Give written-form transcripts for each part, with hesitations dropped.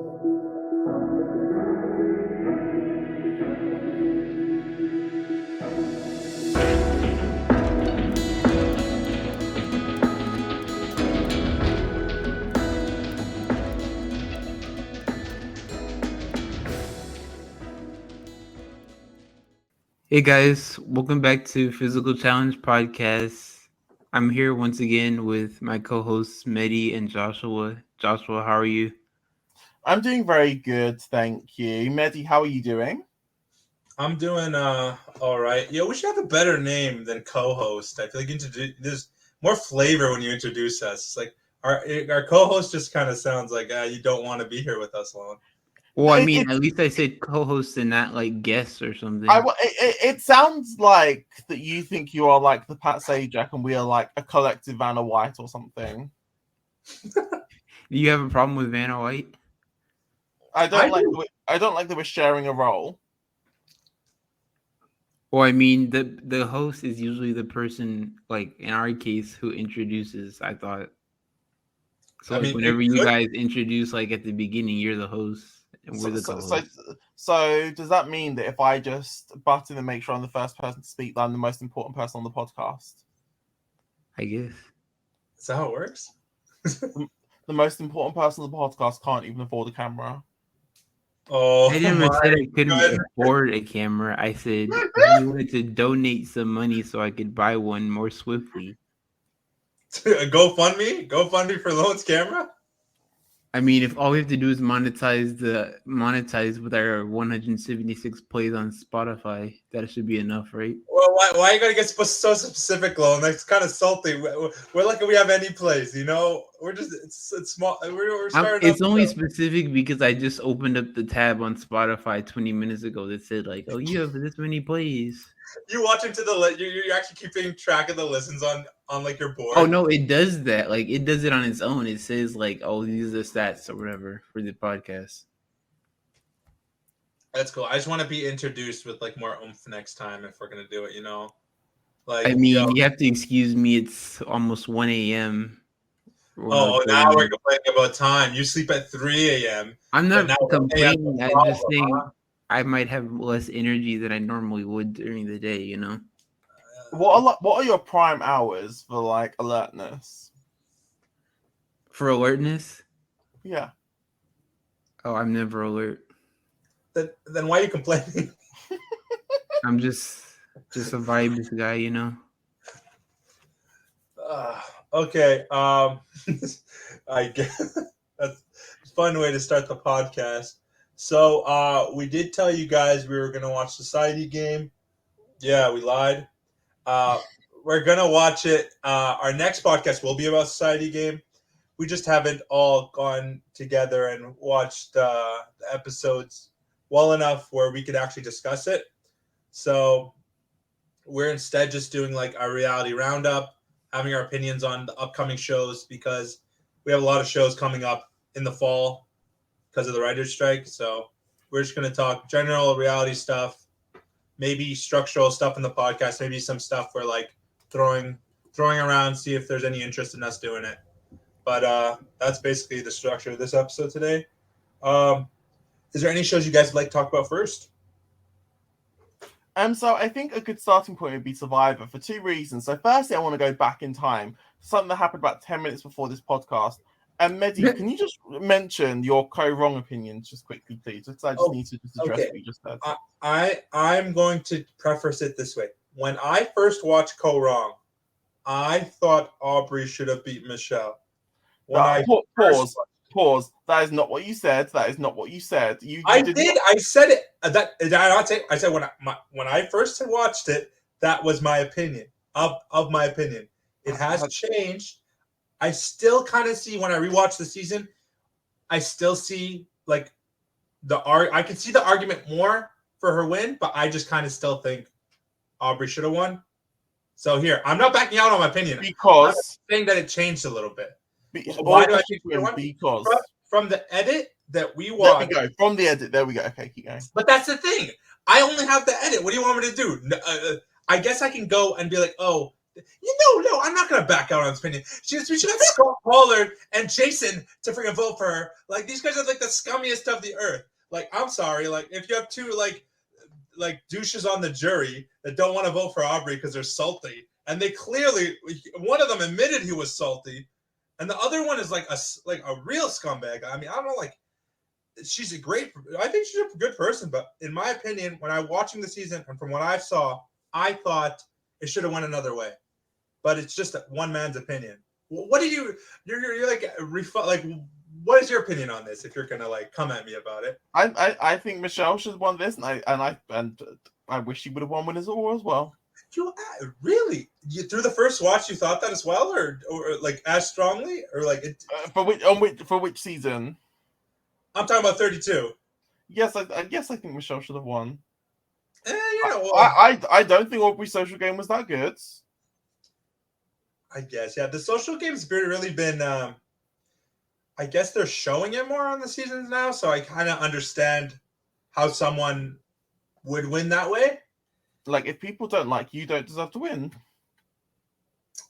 Hey guys, welcome back to Physical Challenge Podcast. I'm here once again with my co-hosts Mehdi and Joshua. Joshua, how are you? I'm doing very good, thank you. Mehdi, how are you doing? I'm doing all right. We should have a better name than co-host. I feel like there's more flavor when you introduce us. It's like our co-host just kind of sounds like you don't want to be here with us long. Well, I mean, at least I said co-host and not like guest or something. It sounds like that you think you are like the Pat Sajak and we are like a collective Vanna White or something. Do you have a problem with Vanna White? I don't like that we're sharing a role. Well, I mean, the host is usually the person, like in our case, who introduces. I thought. So I mean, whenever you guys introduce, like at the beginning, you're the host and we're the co-host. So does that mean that if I just butt in and make sure I'm the first person to speak, that I'm the most important person on the podcast? I guess. Is that how it works? The most important person on the podcast can't even afford a camera. Oh, I never said I couldn't afford a camera. I said you wanted to donate some money so I could buy one more swiftly. GoFundMe for Lone's camera. I mean, if all we have to do is monetize with our 176 plays on Spotify, that should be enough, right? Well, why are you gonna get so specific, Lone? That's kind of salty. We're lucky we have any plays, you know. We're just it's small. We're starting. It's only specific because I just opened up the tab on Spotify 20 minutes ago that said like, "Oh, you have this many plays." You watch into the you're actually keeping track of the listens on like your board. Oh no, it does that. Like it does it on its own. It says like, "Oh, these are the stats or whatever for the podcast." That's cool. I just want to be introduced with like more oomph next time if we're gonna do it. You know, like I mean, you have to excuse me. It's almost 1 a.m. Oh, now we're complaining about time. You sleep at 3 a.m. I'm not complaining. I'm just saying I might have less energy than I normally would during the day. You know. What are your prime hours for like alertness? For alertness? Yeah. Oh, I'm never alert. Then why are you complaining? I'm just a vibes guy, you know. Okay. I guess that's a fun way to start the podcast. So we did tell you guys we were gonna watch Society Game. Yeah, we lied. We're gonna watch it. Our next podcast will be about Society Game. We just haven't all gone together and watched the episodes well enough where we could actually discuss it. So we're instead just doing like our reality roundup, having our opinions on the upcoming shows because we have a lot of shows coming up in the fall because of the writer's strike. So we're just gonna talk general reality stuff. Maybe structural stuff in the podcast, maybe some stuff we're like throwing around, see if there's any interest in us doing it. But that's basically the structure of this episode today. Is there any shows you guys would like to talk about first? So I think a good starting point would be Survivor for two reasons. So firstly, I want to go back in time. Something that happened about 10 minutes before this podcast. And Mehdi, can you just mention your co-wrong opinions just quickly, please? Because I just need to just address what you just said. I'm going to preface it this way. When I first watched Co-Wrong, I thought Aubrey should have beat Michelle. Pause. That is not what you said. That is not what you said. I said it. Did I not say? I said when I first watched it, that was my opinion of my opinion. It has changed. I still kind of see when I rewatch the season, I still see like I can see the argument more for her win, but I just kind of still think Aubrey should have won. So here, I'm not backing out on my opinion because I'm saying that it changed a little bit. Why do I think she won? Because from the edit that we watched. There we go. From the edit, there we go. Okay, keep going. But that's the thing. I only have the edit. What do you want me to do? I guess I can go and be like, oh, No, I'm not gonna back out on this opinion. We should have Scott Pollard and Jason to freaking vote for her. Like these guys are like the scummiest of the earth. Like I'm sorry, like if you have two like douches on the jury that don't want to vote for Aubrey because they're salty, and they clearly one of them admitted he was salty, and the other one is like a real scumbag. I mean, I don't know, like she's I think she's a good person, but in my opinion, when I was watching the season and from what I saw, I thought it should have went another way. But it's just one man's opinion. What do you're like what is your opinion on this? If you're gonna like come at me about it, I think Michelle should have won this, and I wish she would have won Winners All as well. You really? Through the first watch, you thought that as well, or like as strongly, or like it, for which season? I'm talking about 32. Yes, I think Michelle should have won. Well, I don't think Aubrey's social game was that good. I guess, yeah. The social game's really been. I guess they're showing it more on the seasons now, so I kind of understand how someone would win that way. Like, if people don't like you, don't deserve to win.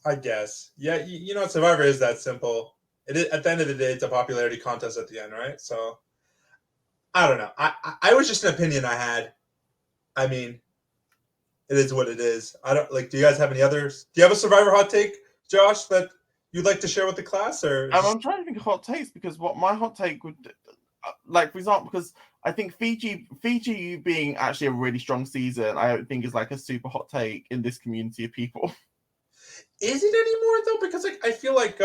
I guess, yeah. You know, Survivor is that simple. It is, at the end of the day, it's a popularity contest at the end, right? So, I don't know. I was just an opinion I had. I mean, it is what it is. I don't like. Do you guys have any others? Do you have a Survivor hot take, Josh, that you'd like to share with the class? Or I'm trying to think of hot takes, because what my hot take would, like, for example, because I think Fiji being actually a really strong season, I don't think is like a super hot take in this community of people. Is it anymore though? Because like I feel like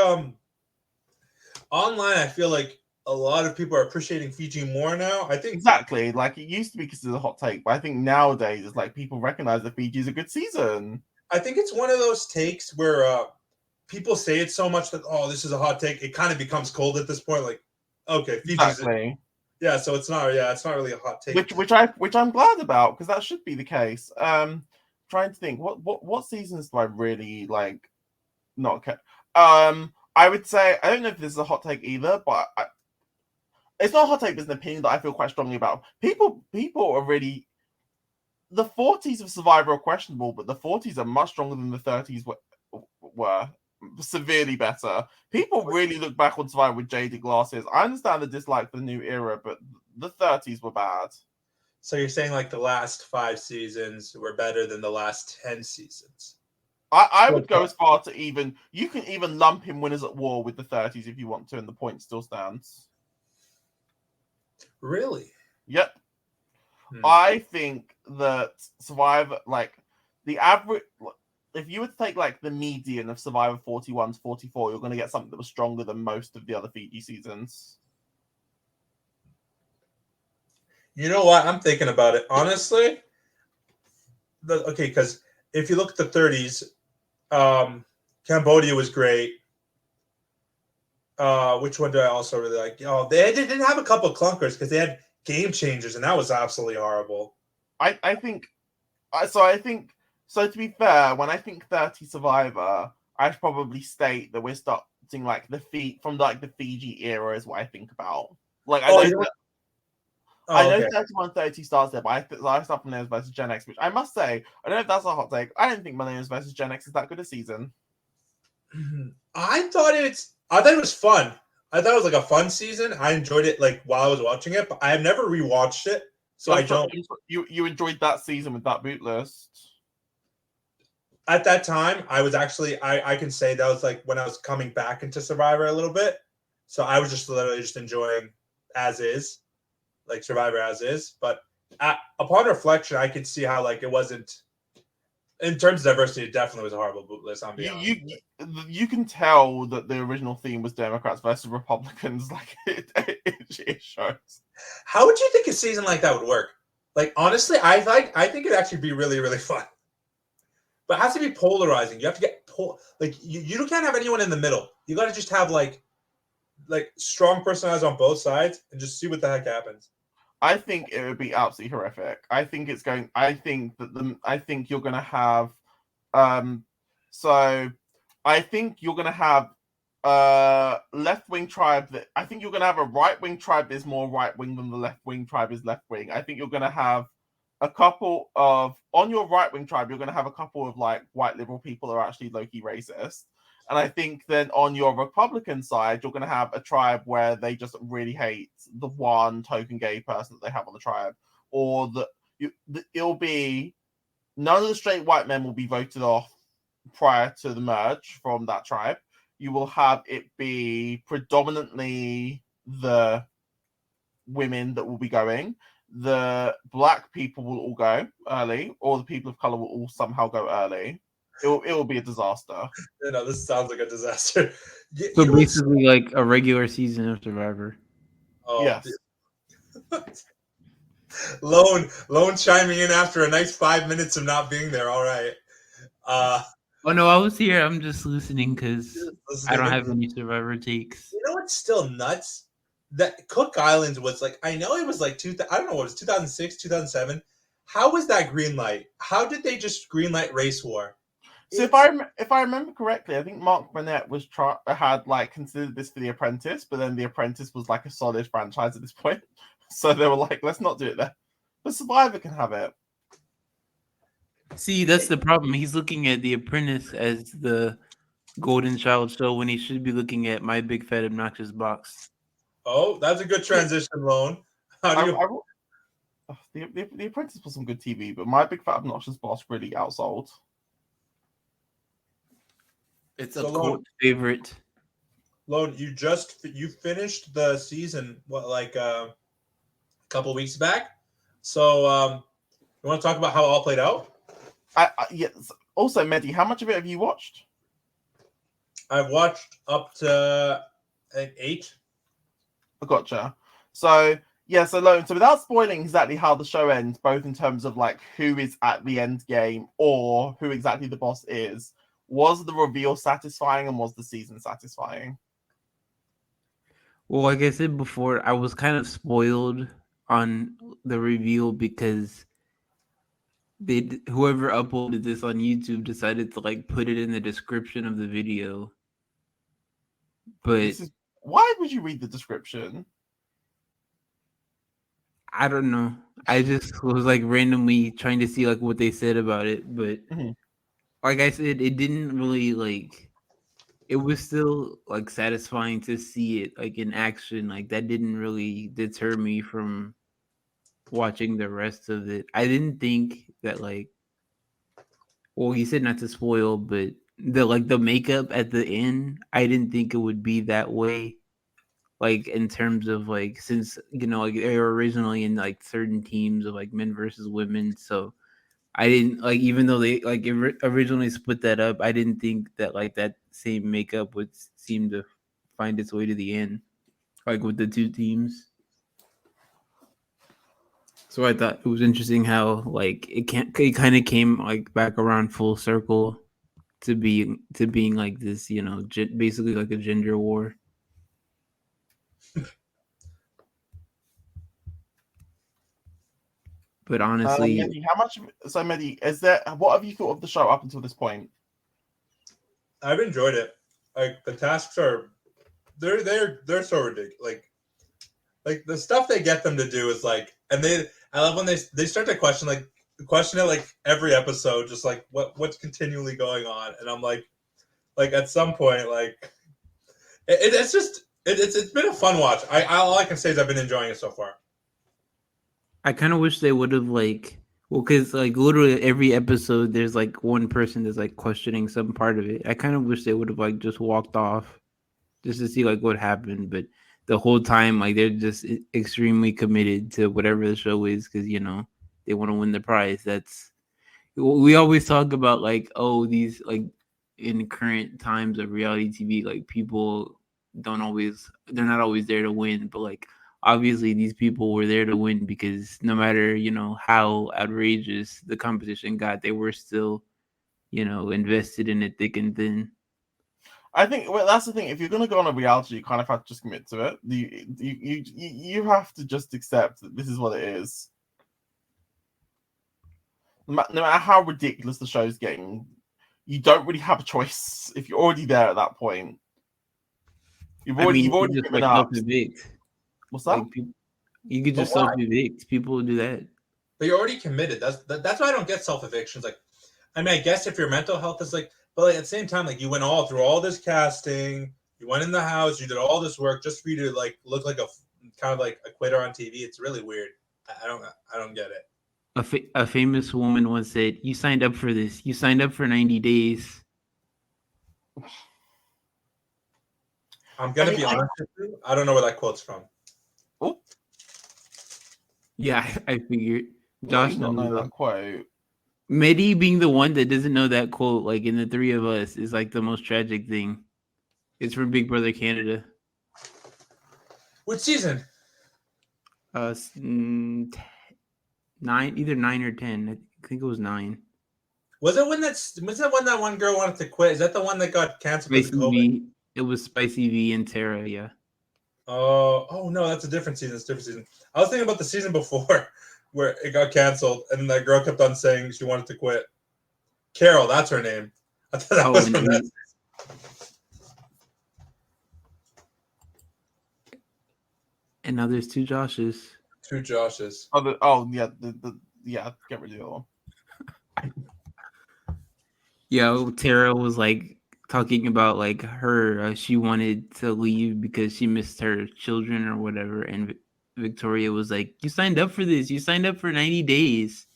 online, I feel like a lot of people are appreciating Fiji more now. I think exactly, like it used to be considered a hot take, but I think nowadays it's like people recognize that Fiji is a good season. I think it's one of those takes where people say it so much that this is a hot take. It kind of becomes cold at this point. Like, okay, Fiji's exactly. Yeah, so it's not really a hot take. Which I'm glad about, because that should be the case. Trying to think what seasons do I really like not care. I would say I don't know if this is a hot take either, but it's not a hot take, but it's an opinion that I feel quite strongly about. People are really, the 40s of Survivor are questionable, but the 40s are much stronger than the 30s were severely better. People really look back on Survivor with jaded glasses. I understand the dislike for the new era, but the 30s were bad. So you're saying like the last 5 seasons were better than the last 10 seasons? I would go as far to you can even lump in Winners at War with the 30s if you want to, and the point still stands. Really? Yep. I think that Survivor, like the average, if you were to take like the median of Survivor 41 to 44, you're going to get something that was stronger than most of the other Fiji seasons. You know what? I'm thinking about it. Honestly, because if you look at the 30s, Cambodia was great. Which one do I also really like? They didn't have a couple of clunkers because they had game changers, and that was absolutely horrible. I think so. To be fair, when I think 30 Survivor, I'd probably state that we're starting like the Fiji era is what I think about. Like I know 31 30 starts there, but I start from Millennials versus Gen X, which I must say, I don't know if that's a hot take. I don't think Millennials versus Gen X is that good a season. I thought it was fun. I thought it was like a fun season. I enjoyed it like while I was watching it, but I have never rewatched it, so I don't. You enjoyed that season with that boot list. At that time, I was actually I can say that was like when I was coming back into Survivor a little bit, so I was just literally just enjoying as is, like Survivor as is. But upon reflection, I could see how like it wasn't. In terms of diversity, it definitely was a horrible boot list. You can tell that the original theme was Democrats versus Republicans. Like it shows. How would you think a season like that would work? Like honestly, I think it'd actually be really, really fun. But it has to be polarizing. You have to get you can't have anyone in the middle. You got to just have like strong personalities on both sides and just see what the heck happens. I think it would be absolutely horrific. I think you're going to have I think you're going to have left-wing tribe I think you're going to have a right-wing tribe that is more right-wing than the left-wing tribe is left-wing. I think you're going to have a couple of on your right wing tribe, you're going to have a couple of like white liberal people that are actually low-key racist. And I think then on your Republican side, you're going to have a tribe where they just really hate the one token gay person that they have on the tribe, or it'll be none of the straight white men will be voted off prior to the merge from that tribe. You will have it be predominantly the women that will be going. The black people will all go early, or the people of color will all somehow go early. It will be a disaster. This sounds like a disaster. So basically, like a regular season of Survivor. Oh, yes. Lone chiming in after a nice 5 minutes of not being there. All right. Oh no, I was here. I'm just listening because I don't have any Survivor takes. You know what's still nuts? That Cook Islands was like, I know it was like I don't know what it was, 2006, 2007. How was that green light? How did they just green light Race War? So if I remember correctly, I think Mark Burnett had like considered this for The Apprentice, but then The Apprentice was like a solid franchise at this point. So they were like, let's not do it there. But Survivor can have it. See, that's the problem. He's looking at The Apprentice as the golden child show when he should be looking at My Big Fat Obnoxious Box. Oh, that's a good transition, Lone. The Apprentice was some good TV, but My Big Fat Obnoxious Boss really outsold. It's a cult favorite. Lone, you finished the season a couple weeks back. So you want to talk about how it all played out? Yes. Also, Mehdi, how much of it have you watched? I've watched up to 8. I gotcha. So without spoiling exactly how the show ends, both in terms of like who is at the end game or who exactly the boss is, was the reveal satisfying and was the season satisfying? Well, like I said before, I was kind of spoiled on the reveal because whoever uploaded this on YouTube decided to like put it in the description of the video. But why would you read the description? I don't know. I just was like randomly trying to see like what they said about it, but like I said, it didn't really like. It was still like satisfying to see it like in action. Like that didn't really deter me from watching the rest of it. I didn't think that like. Well, he said not to spoil, but the makeup at the end, I didn't think it would be that way. Like in terms of like, since like they were originally in like certain teams of like men versus women, so I didn't like, even though they like originally split that up, I didn't think that like that same makeup would seem to find its way to the end, like with the two teams. So I thought it was interesting how like it kind of came like back around full circle to being like this, basically like a gender war. But honestly, Mehdi, what have you thought of the show up until this point? I've enjoyed it. Like the tasks are, they're so ridiculous. Like the stuff they get them to do is like, and I love when they start to question it like every episode, just like what's continually going on, and I'm like at some point like it's been a fun watch. All I can say is I've been enjoying it so far. I kind of wish they would have because like literally every episode there's like one person that's like questioning some part of it. I kind of wish they would have like just walked off just to see like what happened, but the whole time like they're just extremely committed to whatever the show is because they want to win the prize. We always talk about like, oh, these like in current times of reality TV, like people they're not always there to win, but like obviously these people were there to win because no matter how outrageous the competition got, they were still invested in it thick and thin. I think that's the thing. If you're going to go on a reality, you kind of have to just commit to it. You have to just accept that this is what it is. No matter how ridiculous the show's getting, you don't really have a choice if you're already there at that point. You've already just given up. Self-evict. What's that? Like, you could just self-evict. People do that. But you're already committed. That's why I don't get self-evictions. Like, I mean, I guess if your mental health is like, but like at the same time, like you went all through all this casting, you went in the house, you did all this work just for you to like look like a kind of like a quitter on TV. It's really weird. I don't get it. A famous woman once said, "You signed up for this. You signed up for 90 days." I'm gonna be honest with you. I don't know where that quote's from. Oh, yeah, I figured. Josh not know that quote. Mehdi being the one that doesn't know that quote, like in the three of us, is like the most tragic thing. It's from Big Brother Canada. Which season? 9, either 9 or 10. I think it was 9. Was that when that one girl wanted to quit? Is that the one that got canceled because of COVID? V. It was Spicy V and Tara, yeah. Oh no, that's a different season. It's a different season. I was thinking about the season before where it got canceled and then that girl kept on saying she wanted to quit. Carol, that's her name. I thought that was from that season. And now there's 2 Joshes. 2 Joshes. Yeah, get rid of the other one. Yeah, Tara was like talking about like her, she wanted to leave because she missed her children or whatever, and Victoria was like, "You signed up for this. You signed up for 90 days."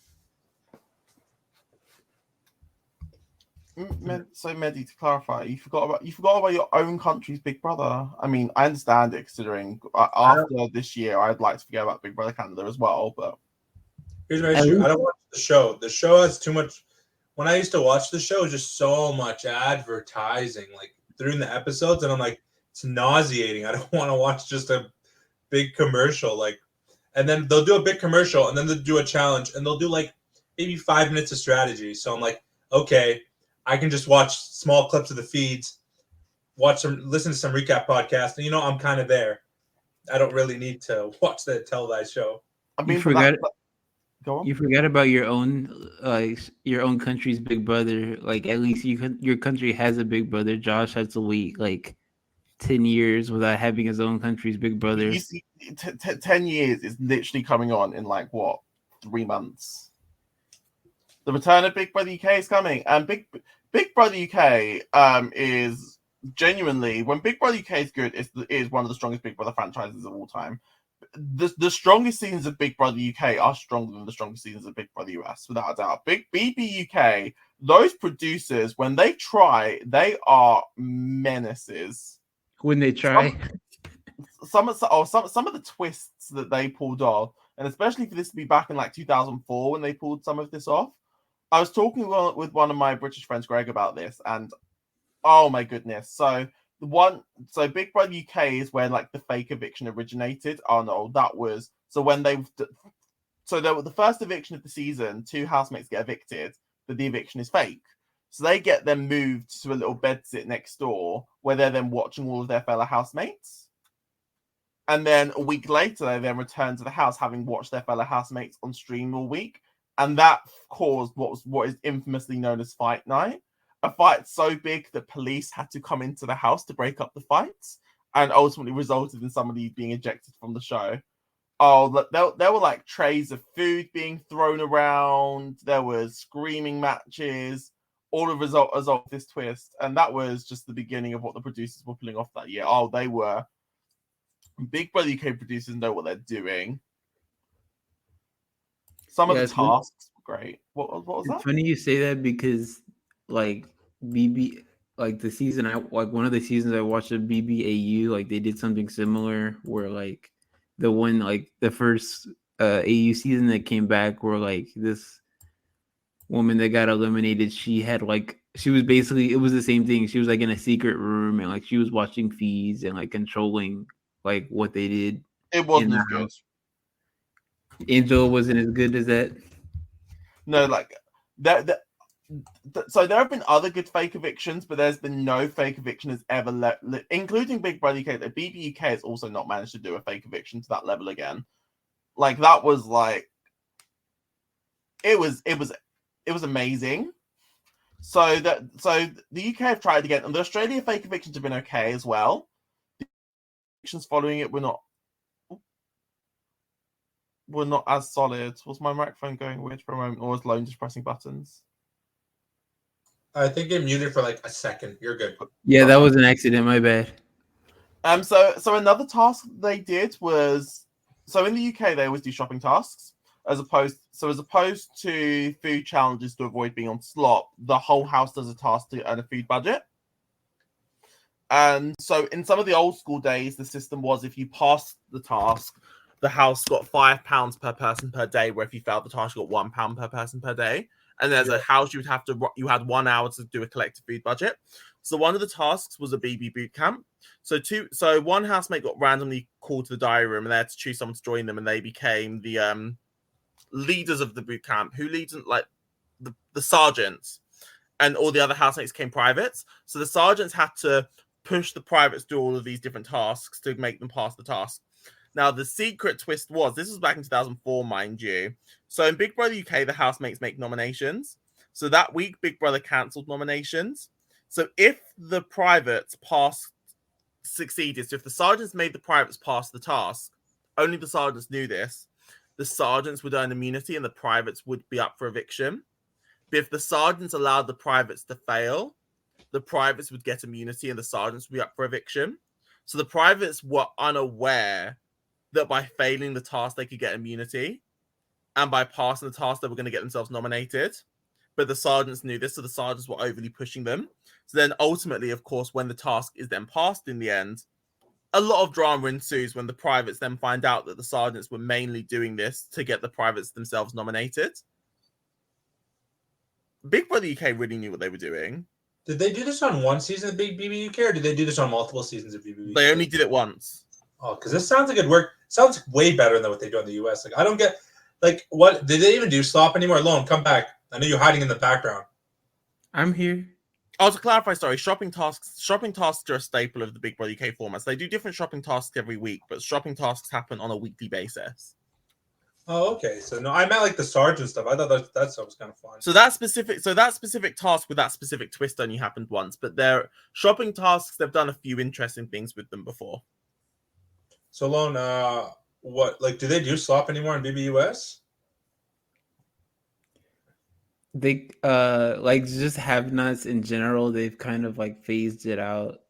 So, Mehdi, to clarify, you forgot about your own country's Big Brother. I mean, I understand it, considering after this year, I'd like to forget about Big Brother Canada as well. But here's my issue: I don't watch the show. The show has too much. When I used to watch the show, just so much advertising, like during the episodes, and I'm like, it's nauseating. I don't want to watch just a big commercial, like, and then they'll do a big commercial, and then they'll do a challenge, and they'll do like maybe 5 minutes of strategy. So I'm like, okay, I can just watch small clips of the feeds, listen to some recap podcast, and I'm kind of there. I don't really need to watch the televised show. I mean, you forgot about your own country's Big Brother. Like, at least your country has a Big Brother. Josh had to wait like 10 years without having his own country's Big Brother. You see, 10 years is literally coming on in like what, 3 months. The return of Big Brother UK is coming, and Big Brother UK is genuinely, when Big Brother UK is good, is one of the strongest Big Brother franchises of all time. The strongest seasons of Big Brother UK are stronger than the strongest seasons of Big Brother US, without a doubt. BB UK, those producers, when they try, they are menaces. When they try, some of the twists that they pulled off, and especially for this to be back in like 2004 when they pulled some of this off. I was talking with one of my British friends, Greg, about this, and oh my goodness. So Big Brother UK is where like the fake eviction originated. Oh no, that was when they were the first eviction of the season. 2 housemates get evicted, but the eviction is fake. So they get them moved to a little bedsit next door where they're then watching all of their fellow housemates. And then a week later, they then return to the house having watched their fellow housemates on stream all week. And that caused what is infamously known as Fight Night. A fight so big that police had to come into the house to break up the fights, and ultimately resulted in somebody being ejected from the show. Oh, there were like trays of food being thrown around. There was screaming matches. All a result of this twist, and that was just the beginning of what the producers were pulling off that year. Oh, they were Big Brother UK producers know what they're doing. Some of the tasks were great. What was that? It's funny you say that because like BB, like the season one of the seasons I watched of BBAU, like they did something similar where like the first AU season that came back where like this woman that got eliminated, it was the same thing. She was like in a secret room and like she was watching feeds and like controlling like what they did. It wasn't as good. Angel wasn't as good as that. No, like that. So there have been other good fake evictions, but there's been no fake eviction has ever including Big Brother UK. The BB UK has also not managed to do a fake eviction to that level again. Like that was like it was amazing. So the UK have tried again, and the Australia fake evictions have been okay as well. The evictions following it were not. were not as solid. Was my microphone going weird for a moment, or was Lone just pressing buttons? I think you're muted for like a second. You're good. Yeah, that was an accident. My bad. So another task they did was, so in the UK they always do shopping tasks as opposed to food challenges to avoid being on slop. The whole house does a task to earn a food budget. And so in some of the old school days, the system was if you passed the task, the house got £5 per person per day. Where if you failed the task, you got £1 per person per day. And there's a house you had 1 hour to do a collective food budget. So one of the tasks was a BB boot camp. So one housemate got randomly called to the diary room, and they had to choose someone to join them, and they became the leaders of the boot camp. Who leads like the sergeants, and all the other housemates came privates. So the sergeants had to push the privates to do all of these different tasks to make them pass the task. Now, the secret twist was, this was back in 2004, mind you. So in Big Brother UK, the housemates make nominations. So that week, Big Brother cancelled nominations. So if the privates succeeded, so if the sergeants made the privates pass the task, only the sergeants knew this, the sergeants would earn immunity and the privates would be up for eviction. But if the sergeants allowed the privates to fail, the privates would get immunity and the sergeants would be up for eviction. So the privates were unaware that by failing the task, they could get immunity. And by passing the task, they were going to get themselves nominated. But the sergeants knew this, so the sergeants were overly pushing them. So then ultimately, of course, when the task is then passed in the end, a lot of drama ensues when the privates then find out that the sergeants were mainly doing this to get the privates themselves nominated. Big Brother UK really knew what they were doing. Did they do this on one season of Big BB UK, or did they do this on multiple seasons of BB UK? They only did it once. Oh, because this sounds like it worked. Sounds way better than what they do in the US. Like, I don't get, like, what did they even do slop anymore? Lone, come back. I know you're hiding in the background. I'm here. Oh, to clarify, sorry, shopping tasks are a staple of the Big Brother UK formats. They do different shopping tasks every week, but shopping tasks happen on a weekly basis. Oh, okay. So no, I meant like the sergeant stuff. I thought that stuff was kind of fun. So that specific task with that specific twist only happened once, but their shopping tasks, they've done a few interesting things with them before. So Lone, what, like, do they do slop anymore in BBUS? They like just have-nots in general, they've kind of like phased it out.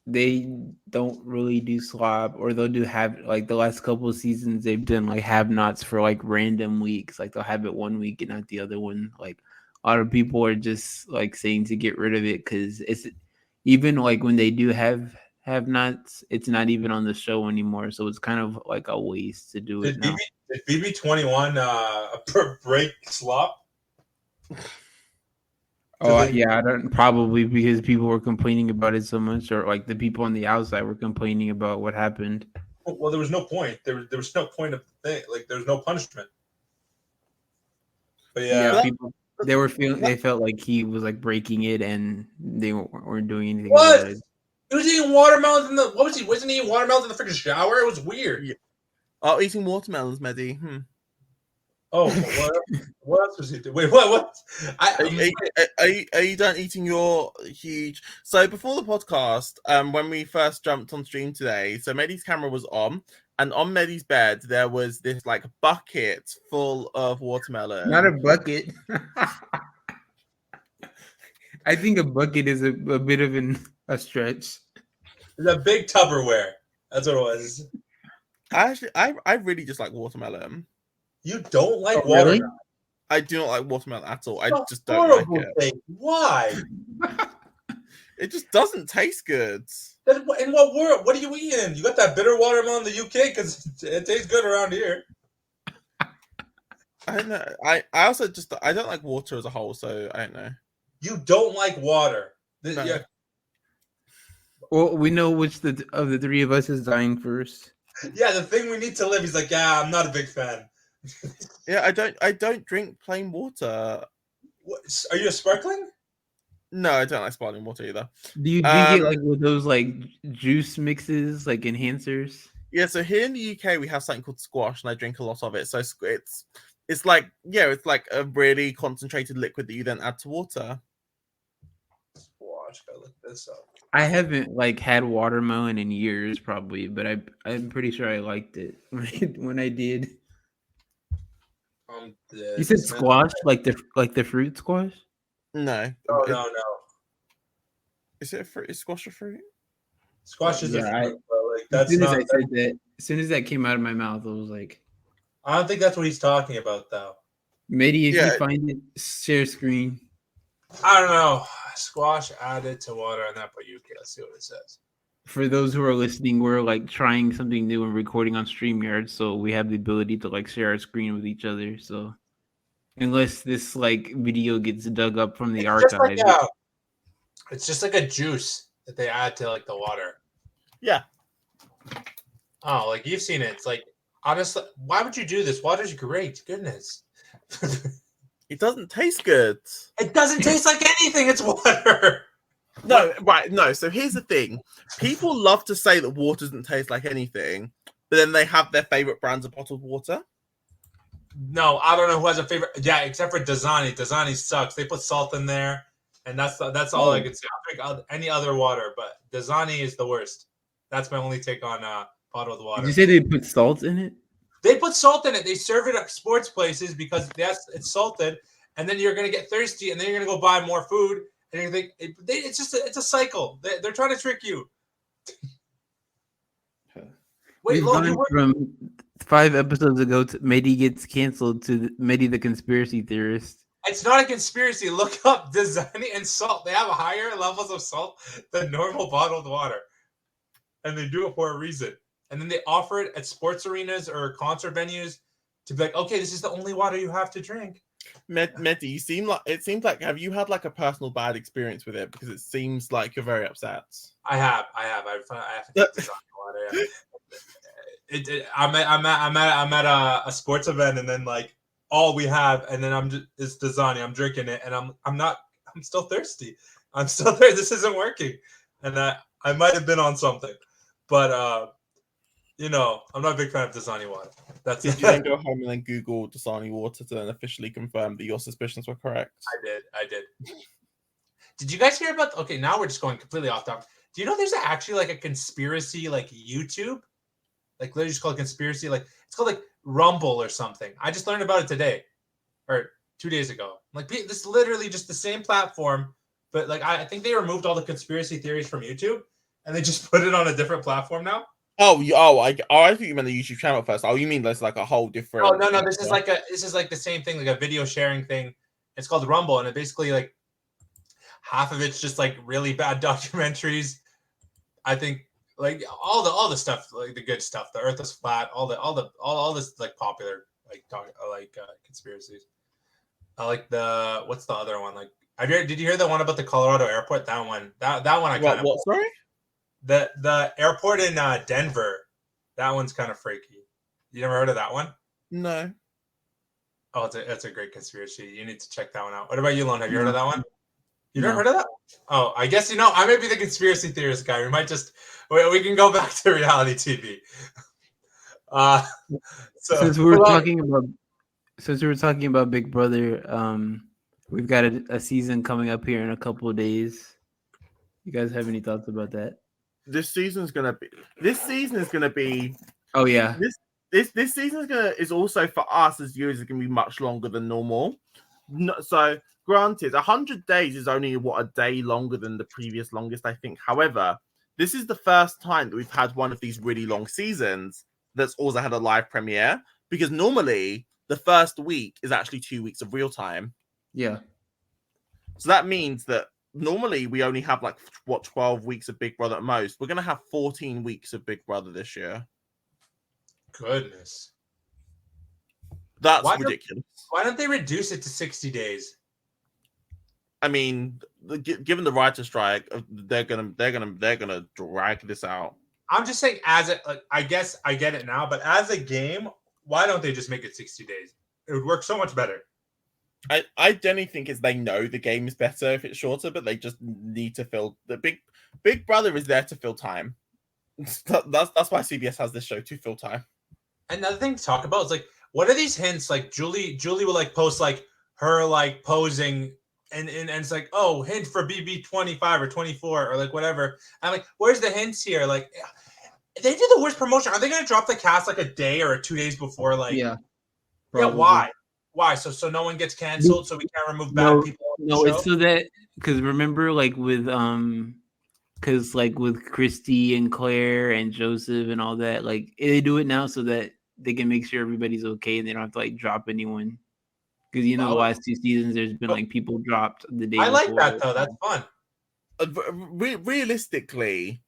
They don't really do slop, or they'll do like the last couple of seasons they've done like have-nots for like random weeks. Like they'll have it one week and not the other one. Like a lot of people are just like saying to get rid of it because it's even like when they do have-nots, it's not even on the show anymore. So it's kind of like a waste to do it now. Did BB21 break slop? Oh yeah, I don't, probably because people were complaining about it so much, or like the people on the outside were complaining about what happened. Well, there was no point. There was no point of the thing. Like, there was no punishment. But yeah, people they felt like he was like breaking it, and they weren't doing anything what? about it. He was eating watermelons in the. What was he? Wasn't he eating watermelons in the freaking shower? It was weird. Yeah. Oh, eating watermelons, Mehdi. Oh, what else was he doing? Wait, what? Are you done eating your huge? So before the podcast, when we first jumped on stream today, so Mehdi's camera was on, and on Mehdi's bed there was this like bucket full of watermelon. Not a bucket. I think a bucket is a bit of a stretch. It's a big Tupperware. That's what it was. I really just like watermelon. You don't like watermelon? Really? I do not like watermelon at all. I just don't like it. Why? It just doesn't taste good. In what world? What are you eating? You got that bitter watermelon in the UK because it tastes good around here. I don't know. I also just I don't like water as a whole, so I don't know. You don't like water. No. Yeah. Well, we know which of the three of us is dying first. Yeah, the thing we need to live. He's like, yeah, I'm not a big fan. Yeah, I don't drink plain water. What, are you a sparkling? No, I don't like sparkling water either. Do you drink it like with those like juice mixes, like enhancers? Yeah, so here in the UK we have something called squash, and I drink a lot of it. So it's like it's like a really concentrated liquid that you then add to water. Squash, I look this up. I haven't like had watermelon in years, probably, but I'm pretty sure I liked it when I did. You said squash, like the fruit squash? No. No. Is it a fruit? Is squash a fruit? Squash is a Yeah, fruit, but like as that's soon as not. I said that, as soon as that came out of my mouth, I was like, I don't think that's what he's talking about, though. Medi, if Yeah. you find it, share screen. I don't know. Squash added to water on that, but you can see what it says. For those who are listening, we're like trying something new and recording on StreamYard, so we have the ability to like share our screen with each other. So unless this like video gets dug up from the archive, It's just like a juice that they add to like the water. Yeah. Oh, like you've seen it. It's like, honestly, why would you do this? Water's great. Goodness. It doesn't taste good. It doesn't taste like anything. It's water. No, right. No. So here's the thing. People love to say that water doesn't taste like anything, but then they have their favorite brands of bottled water. No, I don't know who has a favorite. Yeah, except for Dasani. Dasani sucks. They put salt in there, and that's all I can say. I'll drink any other water, but Dasani is the worst. That's my only take on bottled water. Did you say they put salt in it? They put salt in it. They serve it at sports places because it's salted, and then you're gonna get thirsty, and then you're gonna go buy more food, and you think it's a cycle. They're trying to trick you. Wait, We've look, gone from 5 episodes ago to Medi gets canceled to Medi the conspiracy theorist. it's not a conspiracy. Look up Dasani and salt. They have higher levels of salt than normal bottled water, and they do it for a reason. And then they offer it at sports arenas or concert venues to be like, okay, this is the only water you have to drink. Medi, it seems like have you had like a personal bad experience with it? Because it seems like you're very upset. I have Dasani water. Yeah. I'm at a sports event, and then like all we have, and then is Dasani. I'm drinking it, and I'm still thirsty. I'm still there. This isn't working, and I might have been on something, but I'm not a big fan of Dasani water. That's Did you then go home and then Google Dasani water to then officially confirm that your suspicions were correct? I did. Did you guys hear about? Okay, now we're just going completely off topic. Do you know there's actually like a conspiracy like YouTube, like literally just called conspiracy, like it's called like Rumble or something. I just learned about it today or 2 days ago. Like this is literally just the same platform, but like I think they removed all the conspiracy theories from YouTube and they just put it on a different platform now. I think you meant the YouTube channel first. Oh, you mean there's like a whole different? Oh no, this is like the same thing, like a video sharing thing. It's called Rumble, and it basically like half of it's just like really bad documentaries. I think like all the stuff, like the good stuff, the Earth is flat, all this like popular like conspiracies. I like what's the other one? Like, did you hear the one about the Colorado airport? That one I kind of what? Sorry. The airport in Denver, that one's kind of freaky. You never heard of that one? No. Oh, it's a great conspiracy. You need to check that one out. What about you, Lon? Have you heard of that one? You never heard of that? Oh, I guess I may be the conspiracy theorist guy. We can go back to reality TV. Since we were talking about Big Brother, we've got a season coming up here in a couple of days. You guys have any thoughts about that? This season is gonna be. Oh yeah. This season is also for us as viewers is gonna be much longer than normal. So granted, 100 days is only a day longer than the previous longest, I think. However, this is the first time that we've had one of these really long seasons that's also had a live premiere, because normally the first week is actually 2 weeks of real time. Yeah. So that means that normally we only have 12 weeks of Big Brother at most. We're going to have 14 weeks of Big Brother this year. Goodness. That's ridiculous. Why don't they reduce it to 60 days? I mean, given the writer strike, they're gonna drag this out. I'm just saying, I guess I get it now, but as a game, why don't they just make it 60 days? It would work so much better. I genuinely think they know the game is better if it's shorter, but they just need to fill the Big Brother is there to fill time. That's why CBS has this show, to fill time. Another thing to talk about is like, what are these hints? Like Julie will like post like her like posing and it's like, oh, hint for BB 25 or 24 or like whatever. I'm like, where's the hints here? Like, they did the worst promotion. Are they gonna drop the cast like a day or 2 days before? Like, yeah, why? Why? So no one gets canceled, so we can't remove bad people on the No, show? it's so that because remember, like with because like with Christy and Claire and Joseph and all that, like they do it now so that they can make sure everybody's okay and they don't have to like drop anyone. Because the last 2 seasons, there's been like people dropped the day. I like that though. That's fun. Realistically,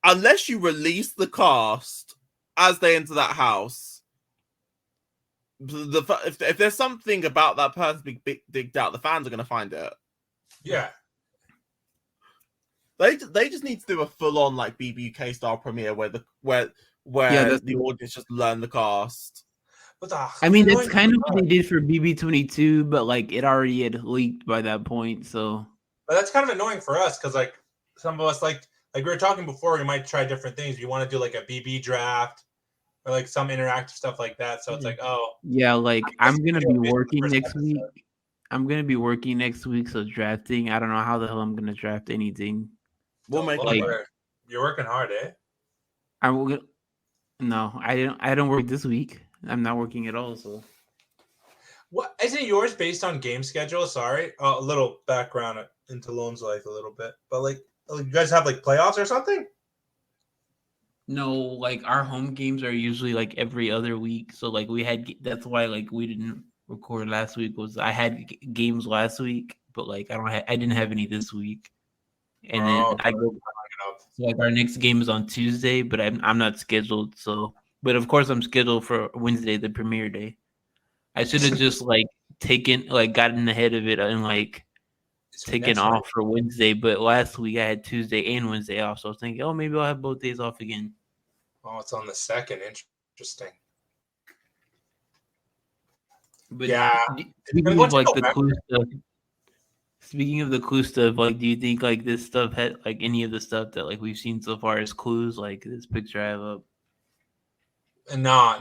unless you release the cast as they enter that house, if there's something about that person being digged out, the fans are going to find it. Yeah. They just need to do a full on like BBUK style premiere where the audience just learn the cast. I mean, that's kind of what they did for BB22, but like it already had leaked by that point. So, but that's kind of annoying for us because like some of us like we were talking before, we might try different things. You want to do like a BB draft or like some interactive stuff like that. So it's like, oh yeah, like I'm gonna be working next week. I'm gonna be working next week, so drafting. I don't know how the hell I'm gonna draft anything. We'll make you're working hard, eh? No, I don't work this week. I'm not working at all. So, what isn't yours based on game schedule? Sorry, a little background into Lone's life, a little bit, but like you guys have like playoffs or something? No, like our home games are usually like every other week. So like that's why like we didn't record last week. Was I had games last week, but like I didn't have any this week. And then I go. So like our next game is on Tuesday, but I'm not scheduled. So, but of course I'm scheduled for Wednesday, the premiere day. I should have just like gotten ahead of it and like taken off for Wednesday. But last week I had Tuesday and Wednesday off, so I was thinking, oh, maybe I'll have both days off again. Oh, it's on the 2nd. Interesting. But yeah, speaking of like the clue stuff. Speaking of the clue stuff, like, do you think like this stuff had like any of the stuff that like we've seen so far as clues, like this picture I have up? No.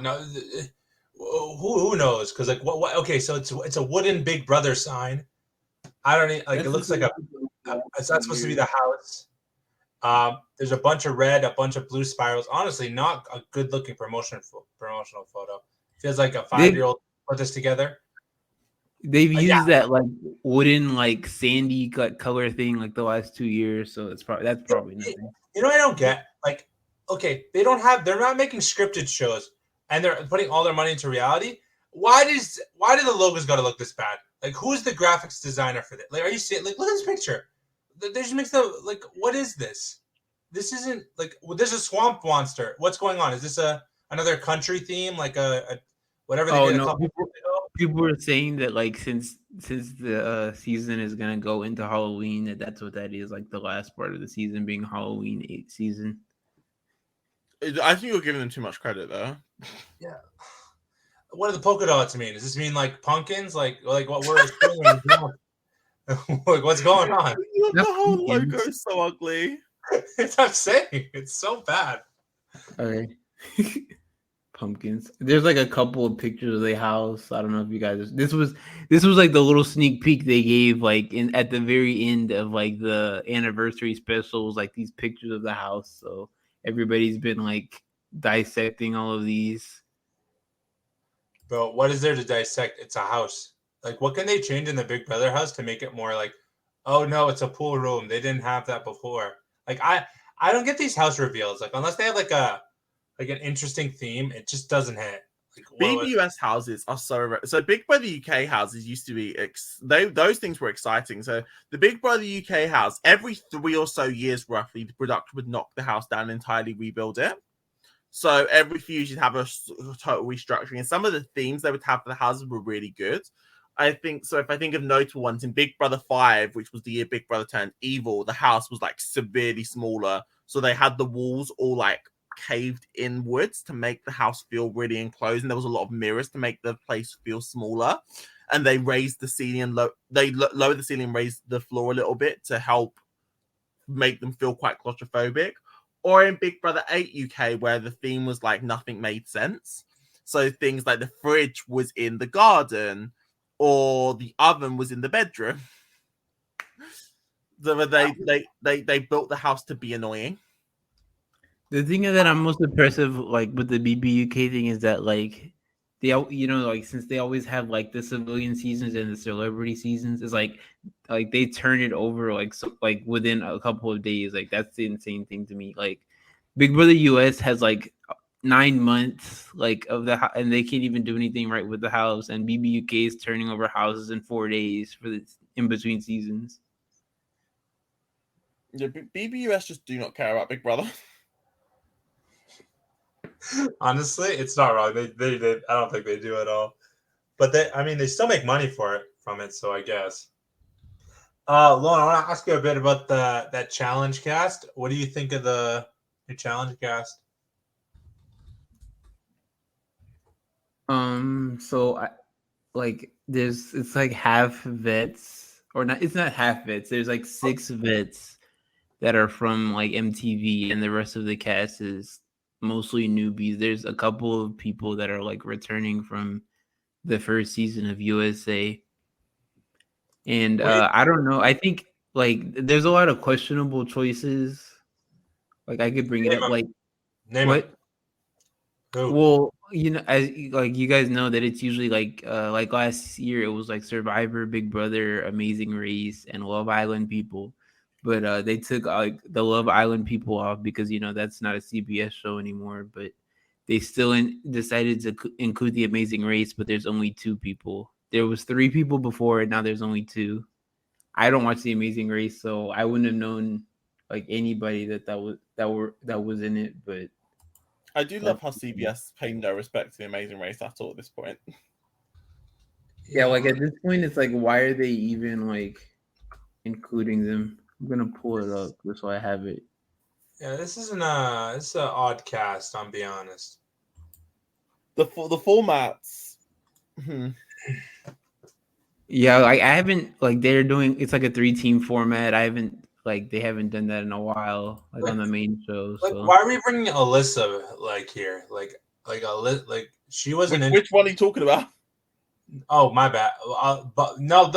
Who knows? Because like what? Okay, so it's a wooden Big Brother sign. I don't need, like it looks like it's not supposed to be the house. There's a bunch of red, a bunch of blue spirals. Honestly, not a good looking promotional photo. Feels like a 5-year-old put this together. They've used that like wooden, like sandy color thing like the last 2 years, so that's probably nothing. You know, I don't get like, okay, they're not making scripted shows, and they're putting all their money into reality. Why do the logos got to look this bad? Like, who's the graphics designer for that? Like, are you seeing? Like, look at this picture. They just mixed up. Like, what is this? This isn't like. Well, there's a swamp monster. What's going on? Is this another country theme? Like a whatever they did a couple years ago? People were saying that like since the season is gonna go into Halloween, that's what that is, like the last part of the season being Halloween 8 season. I think you're giving them too much credit there. Yeah. What do the polka dots mean? Does this mean like pumpkins? Like what we're like, what's going on? The whole logo is so ugly. I'm saying it's so bad. Okay. Pumpkins. There's like a couple of pictures of the house. I don't know if you guys. This was like the little sneak peek they gave like at the very end of like the anniversary specials. Like these pictures of the house. So everybody's been like dissecting all of these. Bro, what is there to dissect? It's a house. Like, what can they change in the Big Brother house to make it more like, oh no, it's a pool room. They didn't have that before. Like, I don't get these house reveals. Like, unless they have like an interesting theme, it just doesn't hit. Like, BBUS houses are so Big Brother UK houses used to be those things were exciting. So the Big Brother UK house, every 3 or so years roughly, the production would knock the house down and entirely rebuild it. So every few years you'd have a total restructuring, and some of the themes they would have for the houses were really good. I think so. If I think of notable ones, in Big Brother 5, which was the year Big Brother turned evil, the house was like severely smaller. So they had the walls all like caved inwards to make the house feel really enclosed, and there was a lot of mirrors to make the place feel smaller. And they raised the ceiling and lowered the ceiling, raised the floor a little bit to help make them feel quite claustrophobic. Or in Big Brother 8 UK, where the theme was like nothing made sense. So things like the fridge was in the garden, or the oven was in the bedroom. So they built the house to be annoying. The thing that I'm most impressive like with the BBUK thing is that like like since they always have like the civilian seasons and the celebrity seasons, it's like they turn it over like so like within a couple of days. Like that's the insane thing to me. Like Big Brother US has like 9 months like of and they can't even do anything right with the house. And BBUK is turning over houses in 4 days for the in between seasons. Yeah, BBUS just do not care about Big Brother. Honestly, it's not wrong. They I don't think they do at all. But they still make money from it. So I guess. Lauren, I want to ask you a bit about that challenge cast. What do you think of the challenge cast? So I it's like half vets or not. It's not half vets. There's like 6 vets that are from like MTV, and the rest of the cast is mostly newbies. There's a couple of people that are like returning from the first season of USA. And I don't know. I think like there's a lot of questionable choices. Like I could bring it up. Like Name what? them. Who? Well, as like you guys know that it's usually like last year it was like Survivor, Big Brother, Amazing Race, and Love Island people. But they took like the Love Island people off because that's not a CBS show anymore. But they still decided to include the Amazing Race, but there's only 2 people. There was 3 people before, and now there's only 2. I don't watch the Amazing Race, so I wouldn't have known like anybody that was in it. But I do love how CBS paid no respect to the Amazing Race at all at this point. Yeah, like at this point, it's like, why are they even like including them? I'm gonna pull it up just so I have it. Yeah, this is an odd cast. I'll be honest. The formats. Yeah, like I haven't like they're doing it's like a 3-team format. They haven't done that in a while, like on the main show. Like, So why are we bringing Alyssa here? She wasn't in. Which one are you talking about? Oh, my bad. But no,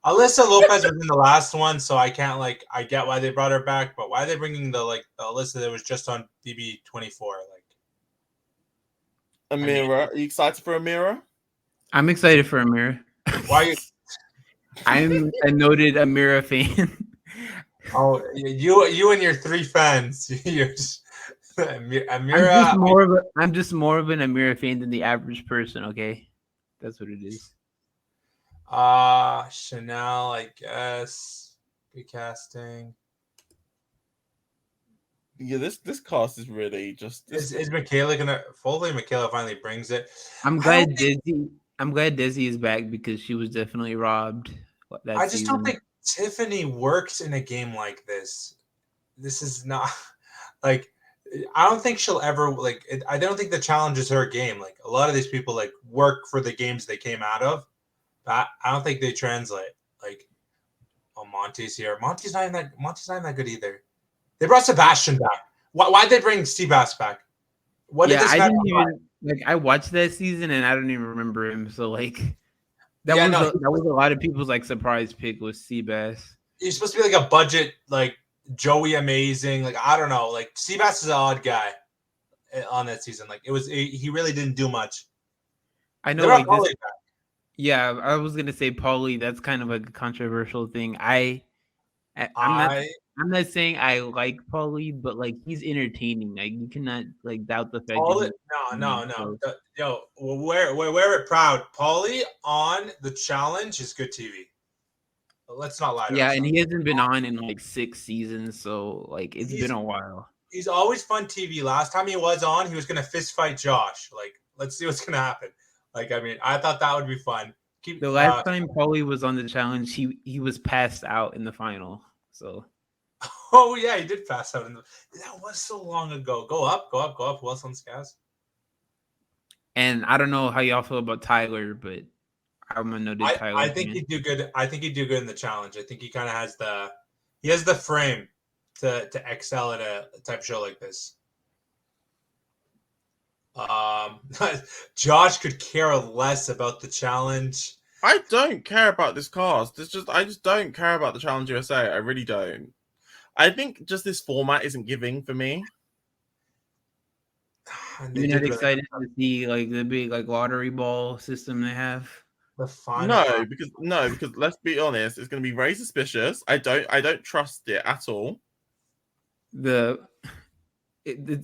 Alyssa Lopez was in the last one, so I can't I get why they brought her back, but why are they bringing the Alyssa that was just on BB24? Amira, are you excited for Amira? I'm excited for Amira. Why? You... I'm a noted Amira fan. Oh, you and your 3 fans. You're just Amira. I'm just more of an Amira fan than the average person. Okay, that's what it is. Chanel, I guess. Good casting. Yeah, this cast is really just. Is Michaela gonna? Hopefully, Michaela finally brings it. I'm glad Desi is back because she was definitely robbed. I just don't think Tiffany works in a game like this. This is not I don't think she'll ever I don't think the challenge is her game. Like a lot of these people work for the games they came out of. But I don't think they translate. Monty's here. Monty's not even that good either. They brought Sebastian back. Why'd they bring Seabass back? What did this? I didn't even I watched that season and I don't even remember him. So that was a lot of people's surprise pick was Seabass. He's supposed to be a budget Joey Amazing. I don't know. Seabass is an odd guy on that season. He really didn't do much. I know yeah, I was gonna say Paulie. That's kind of a controversial thing. I'm not saying I like Paulie, but he's entertaining. You cannot doubt the fact. No. Yo, wear it proud. Paulie on the challenge is good TV. Let's not lie to ourselves. And he hasn't been on in 6 seasons, so it's been a while. He's always fun TV. Last time he was on, he was gonna fist fight Josh. Let's see what's gonna happen. I thought that would be fun. The last time Paulie was on the challenge, he was passed out in the final. So. Oh yeah, he did pass out that was so long ago. Go up. Who else on Scaz? And I don't know how y'all feel about Tyler, but I'm a noted Tyler. I think he'd do good. I think he'd do good in the challenge. I think he kind of has the frame to excel at a type show like this. Josh could care less about the challenge. I don't care about this cast. I just don't care about the Challenge USA. I really don't. I think just this format isn't giving for me. You're not excited to see like the big like lottery ball system they have? The final. No, because let's be honest, it's going to be very suspicious. I don't trust it at all. The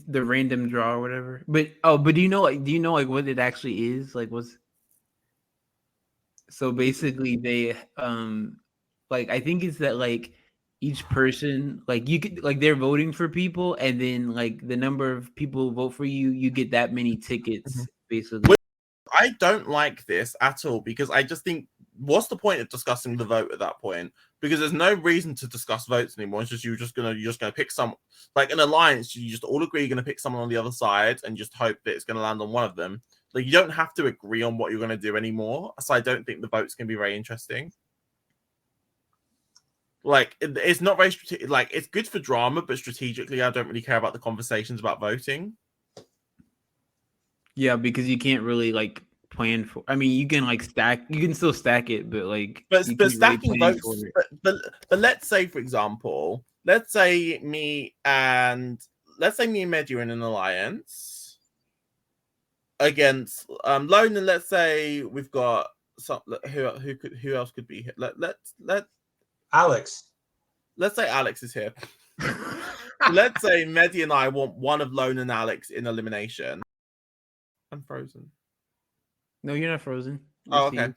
random draw or whatever. But do you know like what it actually is? Like what's so basically they like I think it's that like each person like you could like they're voting for people and then like the number of people who vote for you, you get that many tickets basically. I don't like this at all because I just think what's the point of discussing the vote at that point? Because there's no reason to discuss votes anymore. It's just you're just gonna pick some like an alliance. You just all agree you're gonna pick someone on the other side and just hope that it's gonna land on one of them. Like you don't have to agree on what you're gonna do anymore. So I don't think the vote's gonna be very interesting. Like it's not very like it's good for drama, but strategically, I don't really care about the conversations about voting. Yeah, because you can't really like plan for. I mean, you can like stack. You can still stack it, but like. But stacking really votes. But let's say, for example, let's say me and Medi are in an alliance against Lone, and let's say we've got some who else could be here? Let Alex. Let's say Alex is here. Let's say Medi and I want one of Lone and Alex in elimination. I'm frozen. No, you're not frozen. Oh, okay.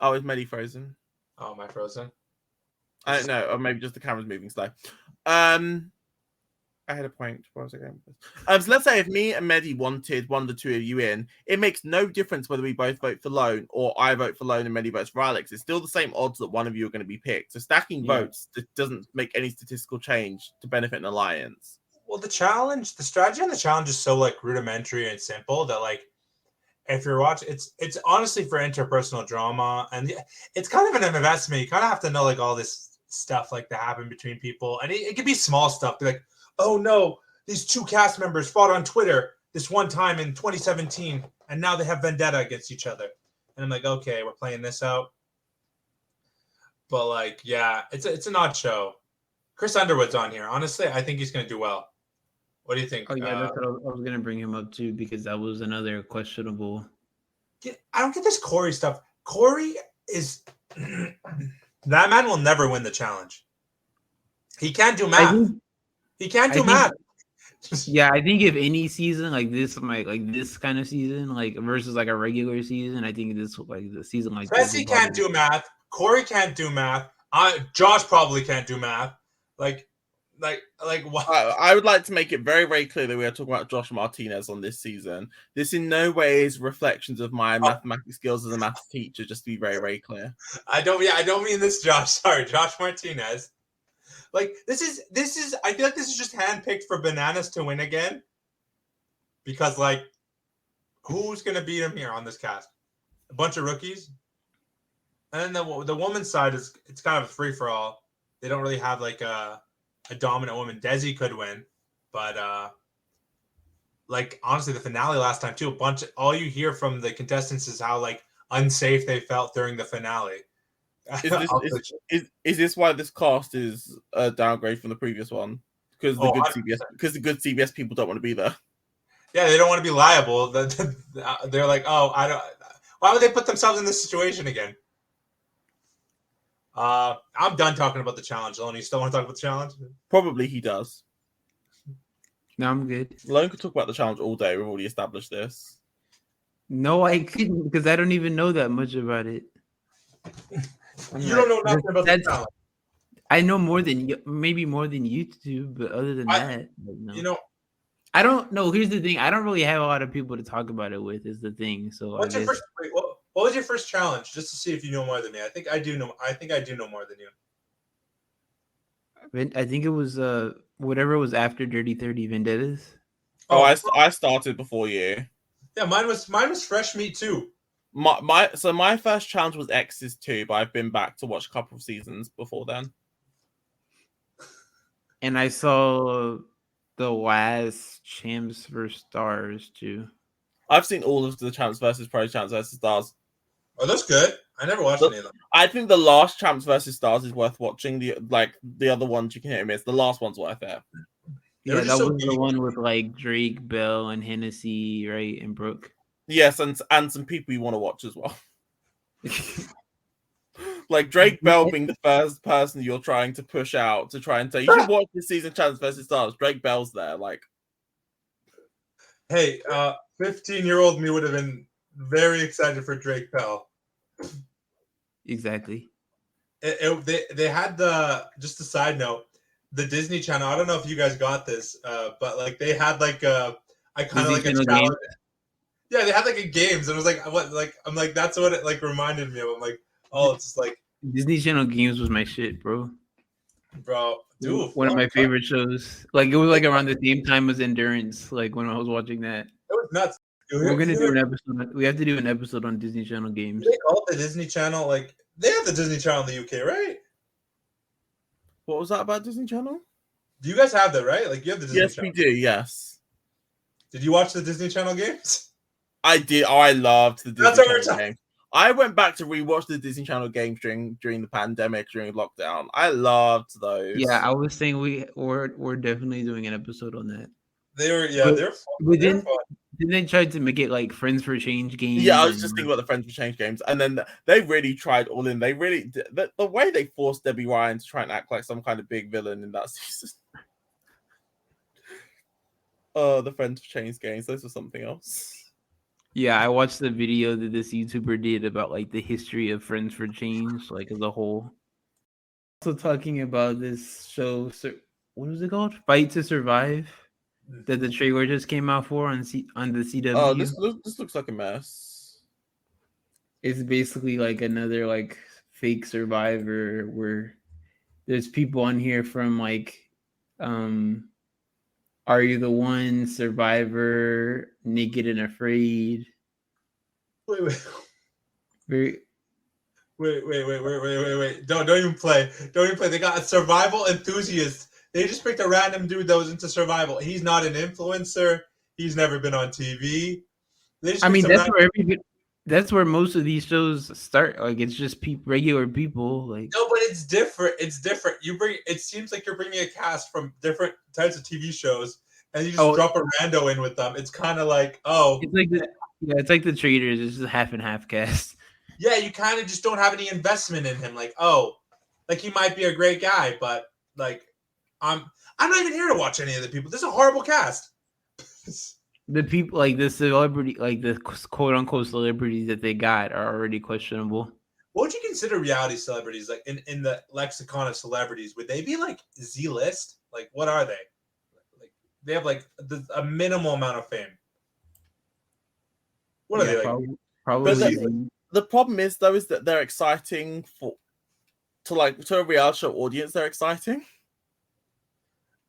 Oh, is Medi frozen? Oh, am I frozen? I don't know. Or maybe just the camera's moving slow. I had a point. What was I going with this? So let's say if me and Medi wanted one of the two of you in, it makes no difference whether we both vote for Lone or I vote for Lone and Medi votes for Alex. It's still the same odds that one of you are going to be picked. So stacking votes doesn't make any statistical change to benefit an alliance. Well, the strategy on the challenge is so like rudimentary and simple that like if you're watching, it's honestly for interpersonal drama, and it's kind of an investment. You kind of have to know like all this stuff like that happen between people, and it could be small stuff. Be like, oh no, these two cast members fought on Twitter this one time in 2017, and now they have vendetta against each other. And I'm like, okay, we're playing this out. But like, yeah, it's an odd show. Chris Underwood's on here. Honestly, I think he's going to do well. What do you think? Oh yeah, that's what I was going to bring him up too because that was another questionable. I don't get this Corey stuff. Corey is that man will never win the challenge. He can't do math. He can't do math. Yeah, I think if any season like this, like this kind of season, like versus like a regular season, I think this like the season like Fessy can't do math. Corey can't do math. Josh probably can't do math. Like what? I would like to make it very, very clear that we are talking about Josh Martinez on this season. This in no way is reflections of my mathematics skills as a math teacher. Just to be very, very clear. I don't mean this, Josh. Sorry, Josh Martinez. Like this is. I feel like this is just handpicked for Bananas to win again. Because like, who's gonna beat him here on this cast? A bunch of rookies. And then the woman's side it's kind of a free for all. They don't really have like a dominant woman. Desi could win, but like honestly, the finale last time too. All you hear from the contestants is how like unsafe they felt during the finale. Is this why this cast is a downgrade from the previous one? Because the good CBS people don't want to be there. Yeah, they don't want to be liable. They're like, oh, I don't. Why would they put themselves in this situation again? I'm done talking about the challenge. Lone, you still want to talk about the challenge? Probably he does. No, I'm good. Lone could talk about the challenge all day. We've already established this. No, I couldn't because I don't even know that much about it. You don't know nothing about the challenge. I know maybe more than you two, but other than that, no. You know, I don't know. Here's the thing: I don't really have a lot of people to talk about it with. Is the thing. So what was your first challenge? Just to see if you know more than me. I think I do know more than you. I think it was whatever was after Dirty 30 Vendettas. Oh, I started before you. Yeah, mine was fresh meat too. My first challenge was X's 2, but I've been back to watch a couple of seasons before then. And I saw the last Champs vs Stars too. I've seen all of the Champs versus Pro, Champs versus Stars. Oh, that's good. I never watched any of them. I think the last Champs versus Stars is worth watching. The other ones you can hit and miss. The last one's worth it. Yeah, that was the one with like Drake, Bell, and Hennessy, right, and Brooke. Yes, and some people you want to watch as well. Like Drake Bell being the first person you're trying to push out to try and say you should watch this season Chance versus Stars. Drake Bell's there, like. Hey, 15-year-old me would have been very excited for Drake Bell. Exactly. They had just a side note, the Disney Channel. I don't know if you guys got this, but like they had like a challenge. Games. Yeah, they had like a games, and I was like, what? Like I'm like that's what it like reminded me of. I'm like, oh, it's just like Disney Channel Games was my shit, bro. Bro, dude, one of my favorite shows. Like it was like around the same time as Endurance. Like when I was watching that, it was nuts. We're gonna do an episode. We have to do an episode on Disney Channel games. They call it the Disney Channel. Like they have the Disney Channel in the UK, right? What was that about Disney Channel? Do you guys have that, right? Like you have the Disney Yes, Channel. we do. Yes. Did you watch the Disney Channel games? I did. Oh, I loved the Disney Channel games. I went back to rewatch the Disney Channel games during the pandemic, during lockdown. I loved those. Yeah, I was saying we're definitely doing an episode on that. They're fun. Then they tried to make it like Friends for Change games. Yeah, I was just thinking about the Friends for Change games, and then they really tried all in. They really the way they forced Debbie Ryan to try and act like some kind of big villain in that season. The Friends for Change games, those were something else. Yeah, I watched the video that this YouTuber did about like the history of Friends for Change, like as a whole. Also talking about this show, what was it called? Fight to Survive, that the trailer just came out for on the CW. Oh, this looks like a mess. It's basically like another like fake Survivor where there's people on here from like Are You the One, Survivor, Naked and Afraid. Wait. Very. Wait. Don't even play. Don't even play. They got a survival enthusiast. They just picked a random dude that was into survival. He's not an influencer. He's never been on TV. I mean, that's where most of these shows start. Like it's just regular people. Like no, but it's different. It's different. It seems like you're bringing a cast from different types of TV shows, and you just drop a rando in with them. It's kind of like it's like the Traders. It's just a half and half cast. Yeah, you kind of just don't have any investment in him. Like like he might be a great guy, but like I'm not even here to watch any of the people. This is a horrible cast. The people, like the celebrity, like the quote unquote celebrities that they got are already questionable. What would you consider reality celebrities? Like in the lexicon of celebrities, would they be like Z-list? Like what are they? Like they have like a minimal amount of fame. What are they like? Probably. The problem is though is that they're exciting to a reality show audience. They're exciting.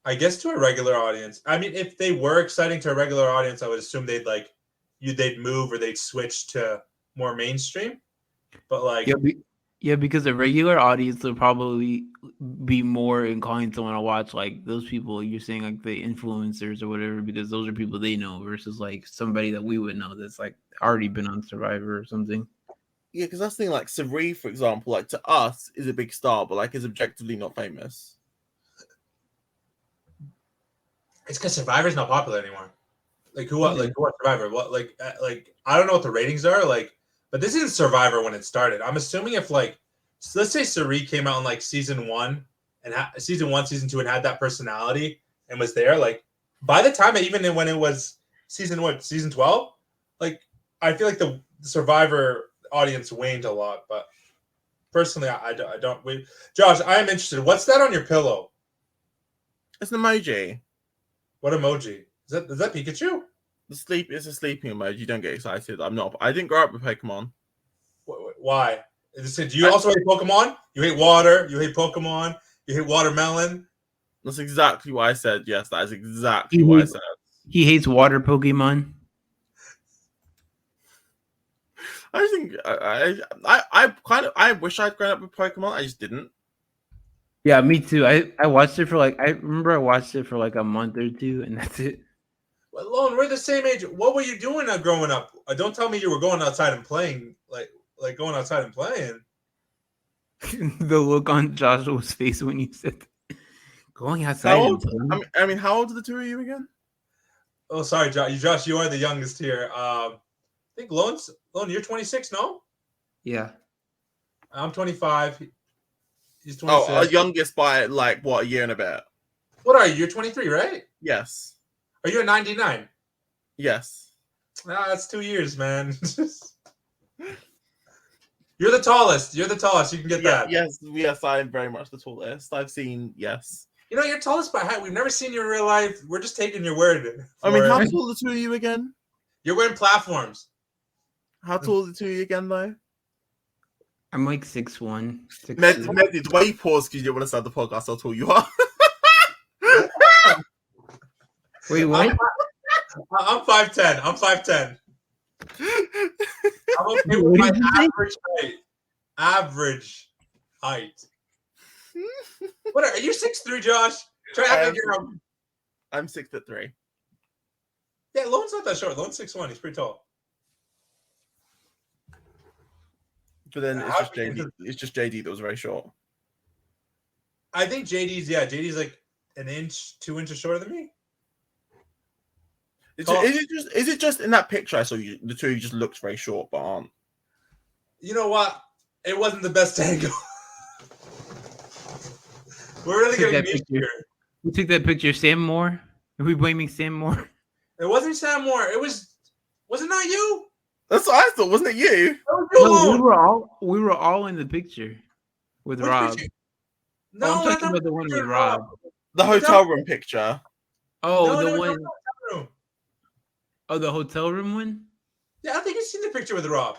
I guess to a regular audience. I mean, if they were exciting to a regular audience, I would assume they'd move or they'd switch to more mainstream. But like, yeah, because a regular audience will probably be more inclined to want to watch like those people you're saying, like the influencers or whatever, because those are people they know versus like somebody that we would know that's like already been on Survivor or something. Yeah, because that's the thing. Like Sari, for example, like to us is a big star, but like is objectively not famous. It's because Survivor's not popular anymore. Who watched Survivor? What I don't know what the ratings are but this isn't Survivor when it started. I'm assuming if let's say Sari came out in like season 1 and season 1, season 2 and had that personality and was there, like by the time even when it was season 12, like I feel like the Survivor audience waned a lot. But personally, I don't. Wait, Josh, I am interested. What's that on your pillow? It's an emoji. What emoji? Is that Pikachu? It's a sleeping emoji. You don't get excited. I'm not. I didn't grow up with Pokemon. Why? Do you also hate Pokemon? You hate water. You hate Pokemon. You hate watermelon. That's exactly what I said. Yes, that is exactly what I said. He hates water Pokemon. I think I wish I'd grown up with Pokemon. I just didn't. Yeah, me too. I watched it for I remember I watched it for like a month or two, and that's it. Well, Lone, we're the same age. What were you doing growing up? Don't tell me you were going outside and playing, like going outside and playing. The look on Joshua's face when you said that. Going outside. I mean, how old are the two of you again? Oh, sorry, Josh. You are the youngest here. I think Lone, you're 26, no? Yeah. I'm 25. He's 26. Oh, our youngest by like what, a year and a bit. What are you? You're 23, right? Yes. Are you a 99? Yes. Ah, that's 2 years, man. You're the tallest. You're the tallest. You can get that. Yes, I'm very much the tallest. I've seen, yes. You know, you're tallest by height. We've never seen you in real life. We're just taking your word. I mean, how tall are the two of you again? You're wearing platforms. How tall are the two of you again, though? I'm like 6'1". The way you pause because you didn't want to start the podcast, how tall you are. Wait, what? I'm 5'10". I'm 5'10". I'm okay with my average height. Average height. What are you 6'3", Josh? I'm 6'3". Yeah, Lone's not that short. Lone's 6'1". He's pretty tall. But then it's just JD. It's just JD that was very short. I think JD's like an inch, 2 inches shorter than me. Is it just in that picture I saw you? The two of you just looked very short, but aren't. You know what? It wasn't the best angle. We're really getting niche here. We took that picture. Sam Moore? Are we blaming Sam Moore? It wasn't Sam Moore. Was it not you? That's what I thought. Wasn't it you? No, we were all in the picture with Which Rob. picture? No, I'm talking about the one with Rob. The hotel room picture. Oh, the one. Oh, the hotel room one? Yeah, I think you've seen the picture with Rob.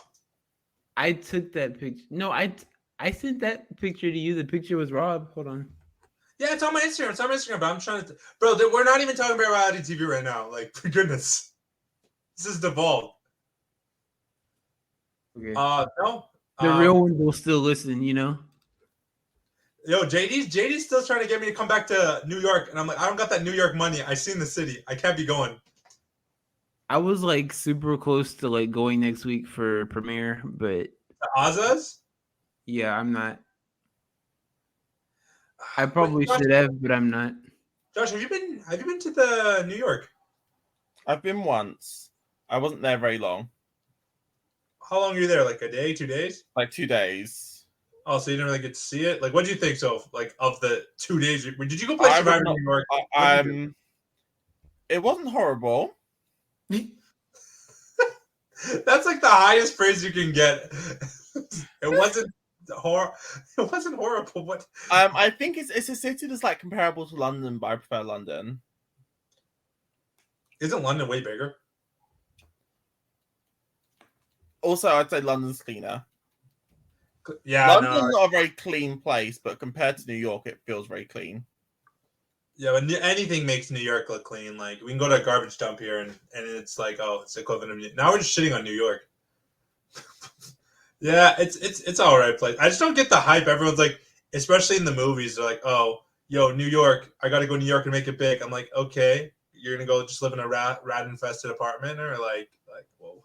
I took that picture. No, I sent that picture to you. The picture was Rob. Hold on. Yeah, it's on my Instagram. It's on my Instagram, but I'm trying to... Bro, we're not even talking about reality TV right now. Like, for goodness. This is devolved. Okay. No. The real ones will still listen, you know? Yo, JD's still trying to get me to come back to New York. And I'm like, I don't got that New York money. I seen the city. I can't be going. I was like super close to like going next week for premiere, but Azaz? Yeah, I'm not. I probably should have, but I'm not. Josh, have you been to the New York? I've been once. I wasn't there very long. How long were you there? Like a day, 2 days? Like 2 days. Oh, so you didn't really get to see it? Like, what did you think so? Like, of the 2 days? Did you go play Survivor New York? It wasn't horrible. That's like the highest praise you can get. It wasn't horrible. But I think it's a city that's like comparable to London, but I prefer London. Isn't London way bigger? Also, I'd say London's cleaner. Yeah, London's not a very clean place, but compared to New York, it feels very clean. Yeah, but anything makes New York look clean. Like, we can go to a garbage dump here, and it's like, oh, it's equivalent of now we're just shitting on New York. Yeah, it's all right place. I just don't get the hype. Everyone's like, especially in the movies, they're like, oh, yo, New York, I got to go to New York and make it big. I'm like, okay, you're gonna go just live in a rat infested apartment, or like, whoa,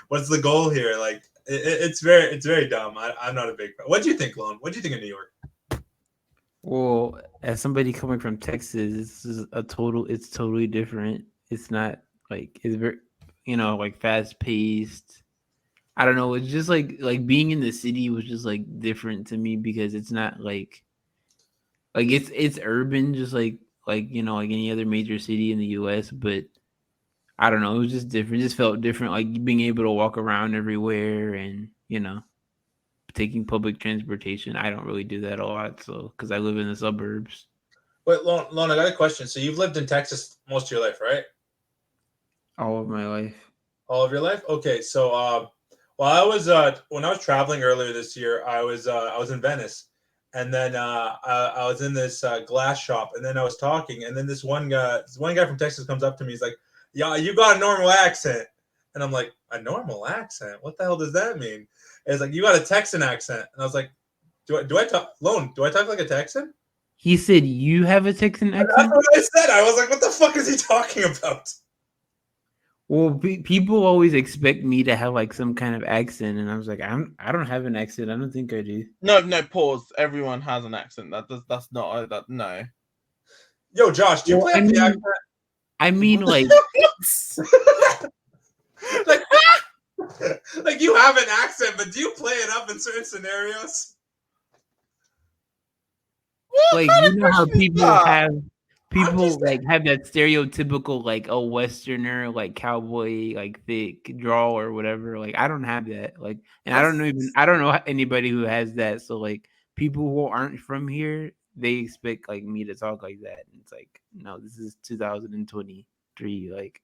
what's the goal here? Like, it's very dumb. I'm not a big fan. What do you think, Lone? What do you think of New York? Well, as somebody coming from Texas, it's totally different. It's not like, it's very, like fast paced. I don't know. It's just like being in the city was just like different to me because it's not like it's urban, just like any other major city in the US, but I don't know. It was just different. It just felt different. Like being able to walk around everywhere and, taking public transportation. I don't really do that a lot. So, because I live in the suburbs. Wait, Lone, I got a question. So you've lived in Texas most of your life, right? All of my life. All of your life? Okay. So, when I was traveling earlier this year, I was in Venice, and then I was in this glass shop, and then I was talking, and then this one guy from Texas comes up to me. He's like, "Yeah, you got a normal accent," and I'm like, "A normal accent? What the hell does that mean?" And it's like, "You got a Texan accent," and I was like, "Do I talk Lone? Do I talk like a Texan?" He said, "You have a Texan accent?" That's what I said. I was like, "What the fuck is he talking about?" Well, people always expect me to have like some kind of accent, and I was like, I don't have an accent. I don't think I do. No, pause. Everyone has an accent. That's not that. No. Yo, Josh, do you play up the accent? I mean, like, like you have an accent, but do you play it up in certain scenarios? like you know how people have that stereotypical like a Westerner like cowboy like thick draw or whatever. Like I don't have that. Like, and I don't know anybody who has that. So like people who aren't from here, they expect like me to talk like that. And it's like, no, this is 2023. Like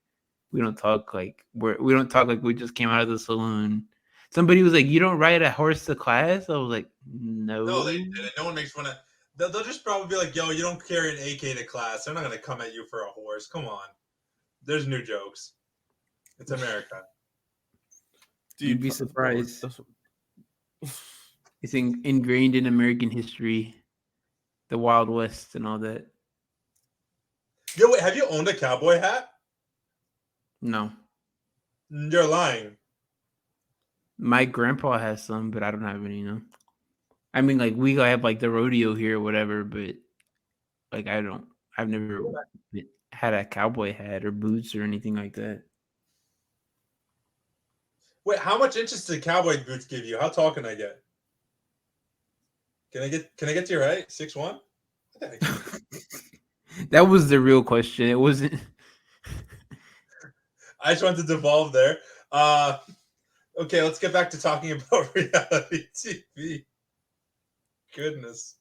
we don't talk like we don't talk like we just came out of the saloon. Somebody was like, "You don't ride a horse to class?" I was like, "No." No, they didn't. No one makes fun of. They'll just probably be like, "Yo, you don't carry an AK to class. They're not gonna come at you for a horse. Come on." There's new jokes. It's America. You'd be surprised. It's ingrained in American history, the Wild West and all that. Yo, wait, have you owned a cowboy hat? No. You're lying. My grandpa has some, but I don't have any, no. I mean, like, we have, like, the rodeo here or whatever, but, like, I've never had a cowboy hat or boots or anything like that. Wait, how much inches did cowboy boots give you? How tall can I get? Can I get to your height? 6'1"? That was the real question. It wasn't. I just wanted to devolve there. Okay, let's get back to talking about reality TV. Goodness.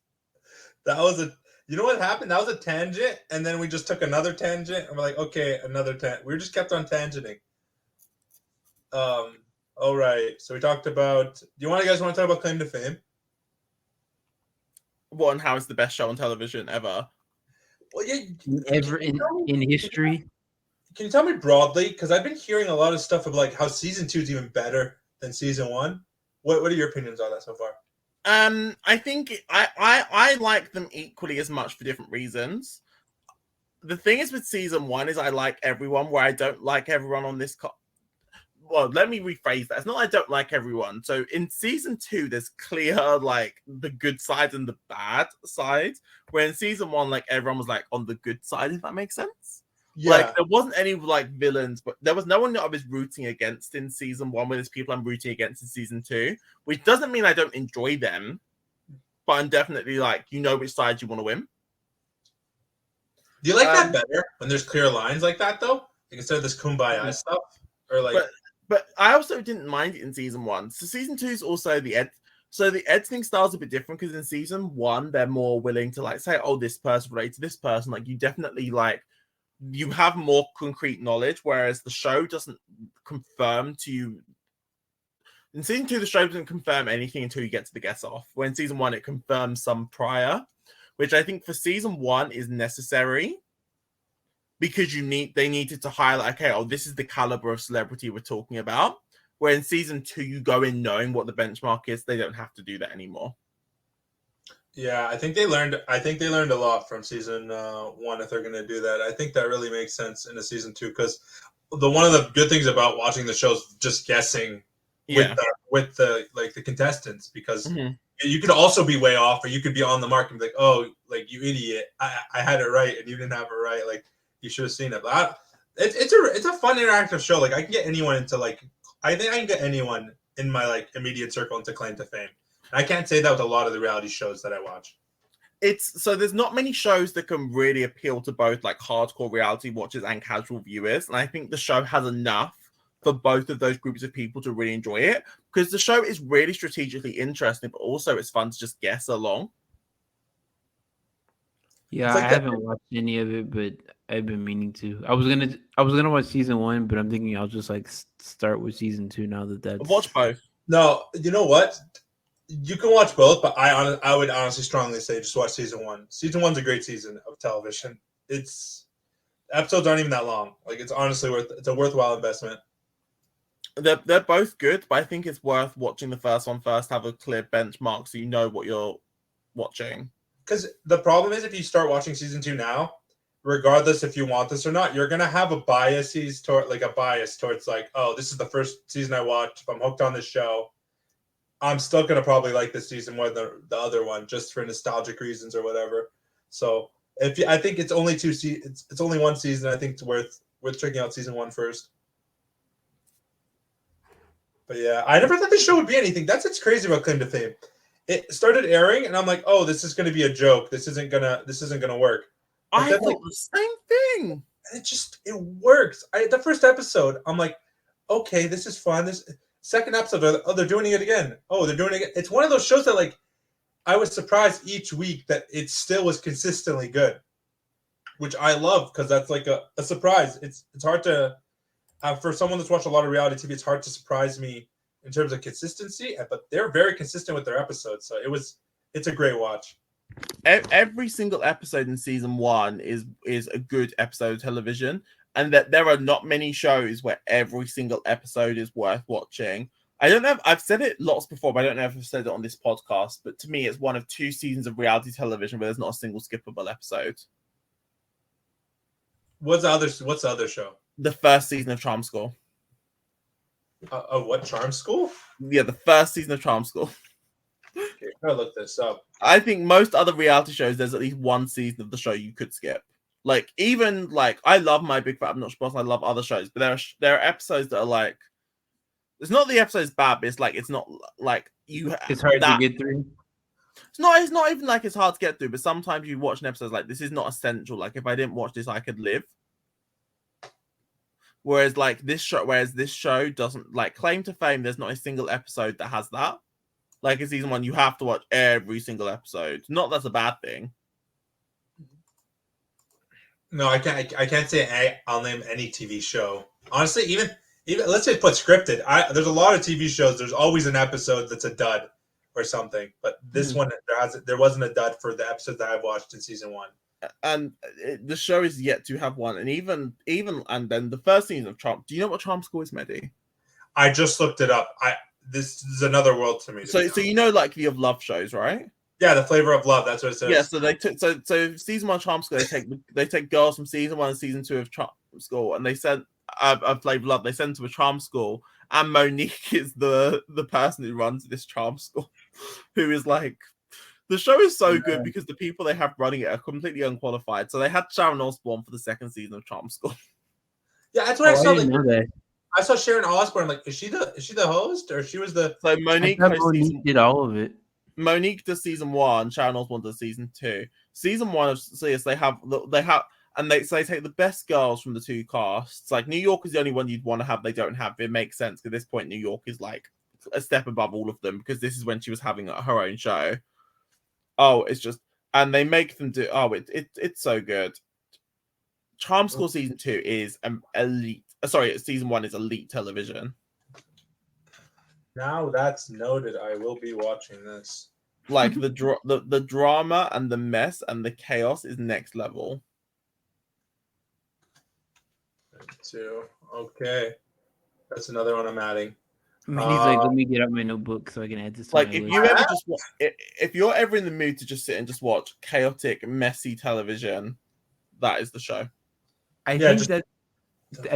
That was you know what happened? That was a tangent, and then we just took another tangent, and we're like, okay, another tangent. We just kept on tangenting. All right. So we talked about. Do you guys want to talk about Claim to Fame? What and how it's the best show on television ever? Well, yeah, ever in history. Can you tell me broadly? Because I've been hearing a lot of stuff of like how season 2 is even better than season 1. What are your opinions on that so far? I think I like them equally as much for different reasons. The thing is with season 1 is I like everyone, where I don't like everyone on this. Well, let me rephrase that. It's not I don't like everyone. So in season 2, there's clear like the good side and the bad side. Where in season 1, like everyone was like on the good side, if that makes sense. Yeah. Like there wasn't any like villains, but there was no one that I was rooting against in season 1. Where there's people I'm rooting against in season 2, which doesn't mean I don't enjoy them, but I'm definitely like, you know which side you want to win. Do you like that better when there's clear lines like that though? Like instead of this kumbaya stuff, or like. But I also didn't mind it in season 1. So season 2 is also the editing style is a bit different because in season 1 they're more willing to like say, oh, this person related to this person. Like you definitely like you have more concrete knowledge, whereas the show doesn't confirm to you. In season 2, the show doesn't confirm anything until you get to the guess off. Where in season 1 it confirms some prior, which I think for season 1 is necessary. Because they needed to highlight, okay, oh, this is the caliber of celebrity we're talking about. Where in season 2, you go in knowing what the benchmark is. They don't have to do that anymore. Yeah, I think they learned a lot from season 1 if they're going to do that. I think that really makes sense in a season 2 because one of the good things about watching the show is just guessing with the contestants because you could also be way off or you could be on the mark and be like, oh, like you idiot, I had it right and you didn't have it right, like. You should have seen it. But it's a fun interactive show. Like I can get anyone into like I think I can get anyone in my like immediate circle into Claim to Fame. And I can't say that with a lot of the reality shows that I watch. So there's not many shows that can really appeal to both like hardcore reality watchers and casual viewers. And I think the show has enough for both of those groups of people to really enjoy it because the show is really strategically interesting, but also it's fun to just guess along. Yeah, I haven't watched any of it, but I've been meaning to. I was gonna watch season 1, but I'm thinking I'll just like start with season 2 now that's. Watch both. No, you know what? You can watch both, but I would honestly strongly say just watch season 1. Season 1's a great season of television. Episodes aren't even that long. Like it's honestly it's a worthwhile investment. They're both good, but I think it's worth watching the first one first. Have a clear benchmark so you know what you're watching. Because the problem is if you start watching season 2 now, regardless if you want this or not, you're gonna have a bias towards like, oh, this is the first season I watched. If I'm hooked on this show, I'm still gonna probably like this season more than the other one, just for nostalgic reasons or whatever. So I think it's only it's only one season. I think it's worth checking out season 1 first. But yeah, I never thought the show would be anything. That's what's crazy about Claim to Fame. It started airing, and I'm like, oh, this is gonna be a joke. This isn't gonna work. But I then, thought the same thing. It works. The first episode, I'm like, okay, this is fun. This second episode, they're doing it again. Oh, they're doing it again. It's one of those shows that, like, I was surprised each week that it still was consistently good, which I love, because that's like a surprise. It's hard to for someone that's watched a lot of reality TV, it's hard to surprise me in terms of consistency, but they're very consistent with their episodes. So it's a great watch. Every single episode in season 1 is a good episode of television, and that there are not many shows where every single episode is worth watching. I don't know. I've said it lots before, but I don't know if I've said it on this podcast. But to me, it's one of 2 seasons of reality television where there's not a single skippable episode. What's the other show? The first season of Charm School. What, Charm School? Yeah, the first season of Charm School. Okay, I gotta look this up. I think most other reality shows, there's at least one season of the show you could skip. Like, even like, I love My Big Fat Obnoxious Boss. I love other shows, but there are episodes that are like, it's not the episode's bad, but it's like, it's not like you. It's hard to get through. It's not even like it's hard to get through, but sometimes you watch an episode like, this is not essential. Like, if I didn't watch this, I could live. Whereas this show doesn't, like, Claim to Fame, there's not a single episode that has that. Like in season 1, you have to watch every single episode. Not that's a bad thing. No, I can't say I'll name any TV show. Honestly, even let's say put scripted. There's a lot of TV shows. There's always an episode that's a dud or something. But this one, there wasn't a dud for the episode that I've watched in season 1. And the show is yet to have one. And even and then the first season of Charm. Do you know what Charm School is, Mehdi? I just looked it up. This is another world to me. So you know, like, the of love shows, right? Yeah, the Flavor of Love. That's what it says. Yeah. So they took so season 1 Charm School. They take girls from season 1 and season 2 of Charm School, and they sent of Flavor of Love. They send to a Charm School, and Monique is the person who runs this Charm School, who is like. The show is so good because the people they have running it are completely unqualified. So they had Sharon Osbourne for the second season of Charm School. Yeah, that's what I saw. That. I saw Sharon Osbourne. Like, is she the host, or she was the? So Monique did all of it. Monique does season 1. Sharon Osbourne does season 2. Season 1 of CS, they take the best girls from the 2 casts. Like, New York is the only one you'd want to have. They don't have. It makes sense. At this point, New York is like a step above all of them, because this is when she was having her own show. Oh, it's just, and they make them do. Oh, it's so good. Charm School season 2 is elite. Sorry, season 1 is elite television. Now that's noted. I will be watching this. Like the drama and the mess and the chaos is next level. 2. Okay, that's another one I'm adding. He's like, let me get out my notebook so I can add this. Like, if you're ever in the mood to just sit and just watch chaotic, messy television, that is the show. I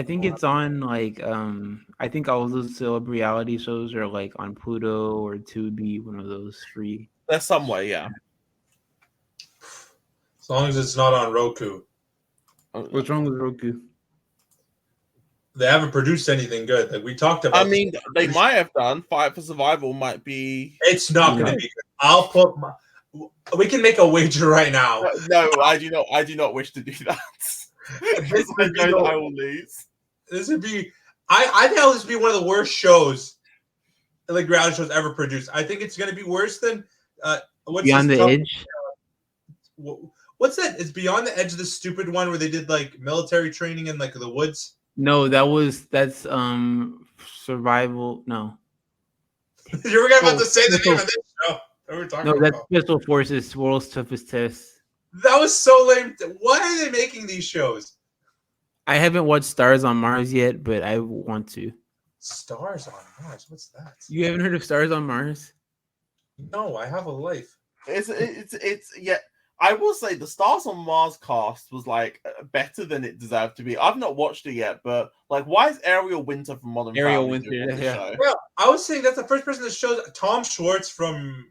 think it's on, like, I think all those celebrity reality shows are like on Pluto or Tubi, one of those free. There's some way, yeah. As long as it's not on Roku. What's wrong with Roku? They haven't produced anything good. Like we talked about. I mean, they might have done. Fight for Survival might be. It's not going to be good. I'll put. We can make a wager right now. No, I do not. I do not wish to do that. I know I will lose. This would be. I think this would be one of the worst shows, like reality shows ever produced. I think it's going to be worse than. What's Beyond the Edge. What's that? It's Beyond the Edge. The stupid one where they did like military training in like the woods. No, that's Survival. No. You were about to say the name of this show. No, that's Special Forces World's Toughest Test. That was so lame. Why are they making these shows? I haven't watched Stars on Mars yet, but I want to. Stars on Mars? What's that? You haven't heard of Stars on Mars? No, I have a life. It's yeah. I will say the Stars on Mars cast was like better than it deserved to be. I've not watched it yet, but like, why is Ariel Winter from Modern Family doing on this show? Well, I was saying that's the first person that shows Tom Schwartz from.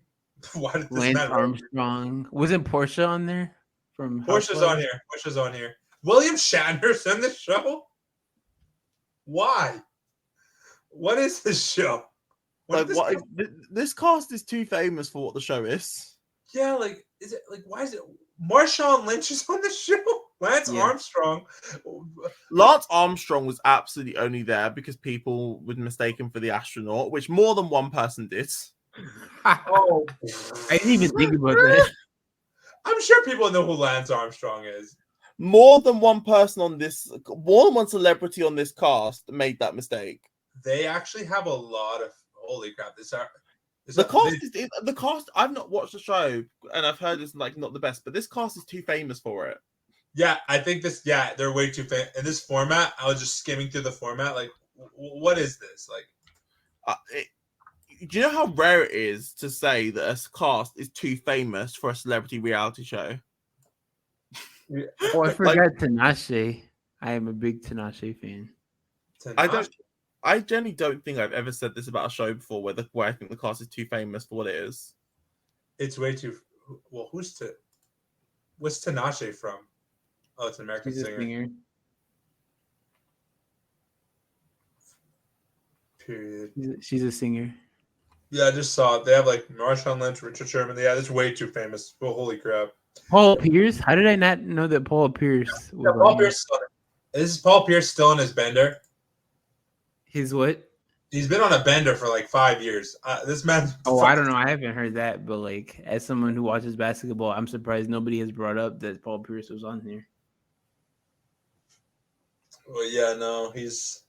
Why did this Lance man? Armstrong. Wasn't Portia on there? From Portia's Housewives? on here. Portia's on here. William Shatner's in this show. Why? What is this show? This cast is too famous for what the show is. Yeah, like, is it like, why is it Marshawn Lynch is on the show? Lance Armstrong. Lance Armstrong was absolutely only there because people would mistake him for the astronaut, which more than one person did. Oh, I didn't even think about that. I'm sure people know who Lance Armstrong is. More than one celebrity on this cast made that mistake. They actually have a lot of holy crap. The cast. I've not watched the show, and I've heard it's like not the best, but this cast is too famous for it. Yeah, I think this. Yeah, they're way too famous in this format. I was just skimming through the format. Like, what is this? Like, do you know how rare it is to say that a cast is too famous for a celebrity reality show? Oh, I forgot Tinashe. I am a big Tinashe fan. I generally don't think I've ever said this about a show before where I think the cast is too famous for what it is. It's way too. Well, what's Tinashe from? Oh, it's an American singer. Period. She's a singer. Yeah, I just saw it. They have like Marshawn Lynch, Richard Sherman. Yeah, that's way too famous. Oh, holy crap. Paul Pierce? How did I not know that Paul Pierce was Paul Pierce. Is Paul Pierce still on his bender? His what? He's been on a bender for like 5 years. This man. Oh, I don't know. I haven't heard that, but like, as someone who watches basketball, I'm surprised nobody has brought up that Paul Pierce was on here. Well, yeah, no, he's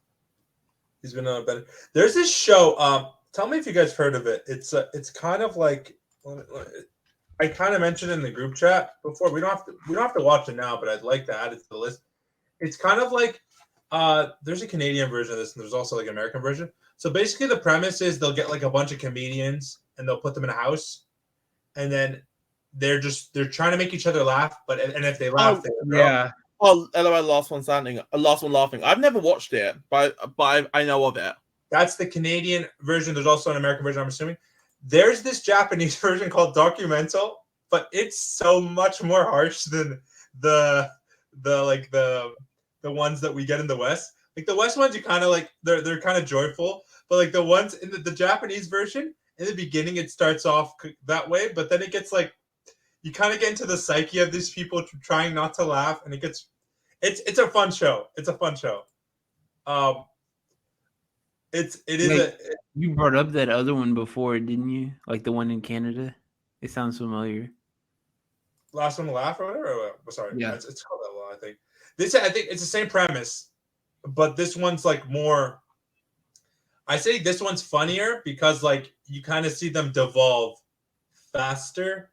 been on a bender. There's this show. Tell me if you guys heard of it. It's kind of like. I kind of mentioned it in the group chat before. We don't have to watch it now, but I'd like to add it to the list. It's kind of like there's a Canadian version of this, and there's also like an American version. So basically, the premise is they'll get like a bunch of comedians and they'll put them in a house, and then they're trying to make each other laugh. And if they laugh, Oh, LOL, last one standing, last one laughing. I've never watched it, but I know of it. That's the Canadian version. There's also an American version, I'm assuming. There's this Japanese version called Documental, but it's so much more harsh than the ones that we get in the West. Like the West ones, you kind of like they're kind of joyful, but like the ones in the Japanese version, in the beginning it starts off that way, but then it gets like you kind of get into the psyche of these people trying not to laugh, and it's a fun show. It's a fun show. You brought up that other one before, didn't you? Like the one in Canada. It sounds familiar. Last one to laugh or whatever. Sorry, yeah, it's called that one. I think it's the same premise, but this one's like more. I say this one's funnier because like you kind of see them devolve faster,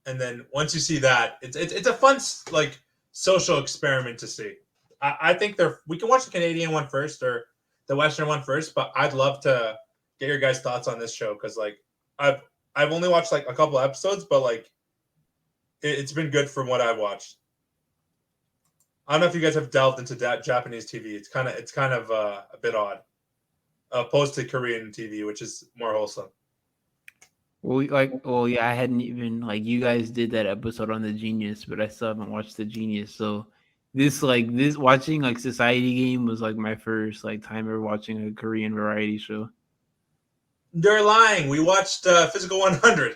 and then once you see that, it's a fun like social experiment to see. I think we can watch the Canadian one first or the Western one first, but I'd love to get your guys' thoughts on this show because like I've only watched like a couple episodes, but like it's been good from what I've watched. I don't know if you guys have delved into that Japanese TV. It's kind of a bit odd, opposed to Korean TV, which is more wholesome. Well, yeah, I hadn't even you guys did that episode on the Genius, but I still haven't watched the Genius. So this watching like Society Game was like my first time ever watching a Korean variety show. They're lying. We watched Physical 100.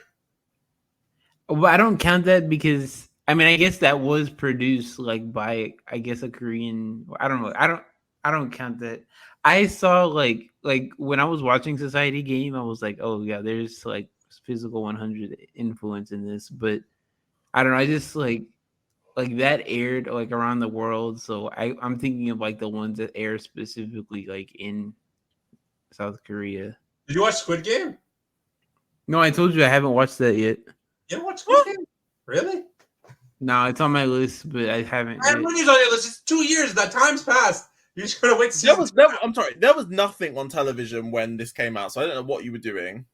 But I don't count that because I mean I guess that was produced by I guess a Korean. I don't know. I don't count that. I saw like when I was watching Society Game, I was like, oh yeah, there's Physical 100 influence in this, but I don't know. I just like that aired around the world, so I'm thinking of the ones that air specifically in South Korea. Did you watch Squid Game? No, I told you I haven't watched that yet. You haven't watched Squid Game? Really? No, it's on my list, but I haven't. I haven't used on your list. It's 2 years. That time's passed. You're just gonna wait. I'm sorry. There was nothing on television when this came out, so I don't know what you were doing.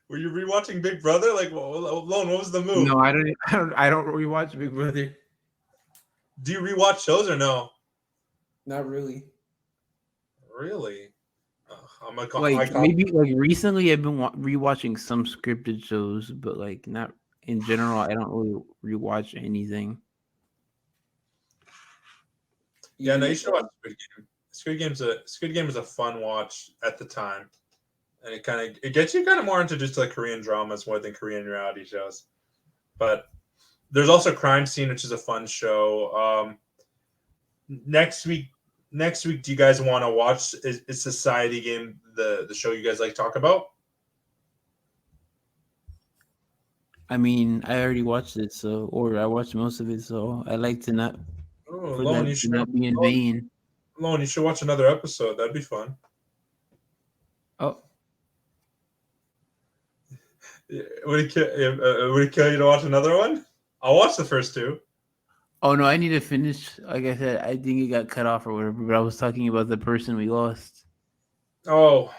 Were you rewatching Big Brother? Like, Lone, what was the move? No, I don't rewatch Big Brother. Do you rewatch shows or no? Not really. Really? Maybe like recently, I've been rewatching some scripted shows, but like not in general. I don't really rewatch anything. Yeah, no, you should watch Squid Game. Squid Game is a fun watch at the time, and it gets you kind of more introduced to like Korean dramas more than Korean reality shows. But there's also Crime Scene, which is a fun show. Next week, do you guys want to watch is Society Game the show you guys like to talk about? I mean, I already watched it, or I watched most of it, so I like to not Lone, you should not be in vain. Lone, you should watch another episode. That'd be fun. Oh, Would it kill you to watch another one? I'll watch the first two. Oh no, I need to finish. Like I said, I think it got cut off or whatever. But I was talking about the person we lost. Oh,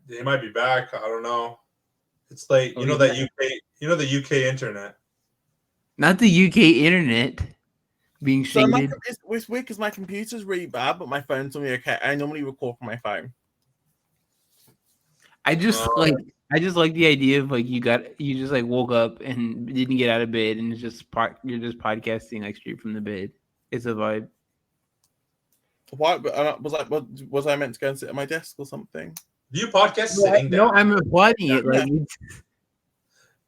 they might be back. I don't know. It's like you know that UK. You know the UK internet. Not the UK internet being shaded. It's weird because my computer's really bad, but my phone's only okay. I normally record from my phone. I just like the idea of like you just like woke up and didn't get out of bed and it's just you're just podcasting like straight from the bed. It's a vibe. Why? Was I meant to go and sit at my desk or something? Do you podcast sitting down? No, I'm applauding it. Like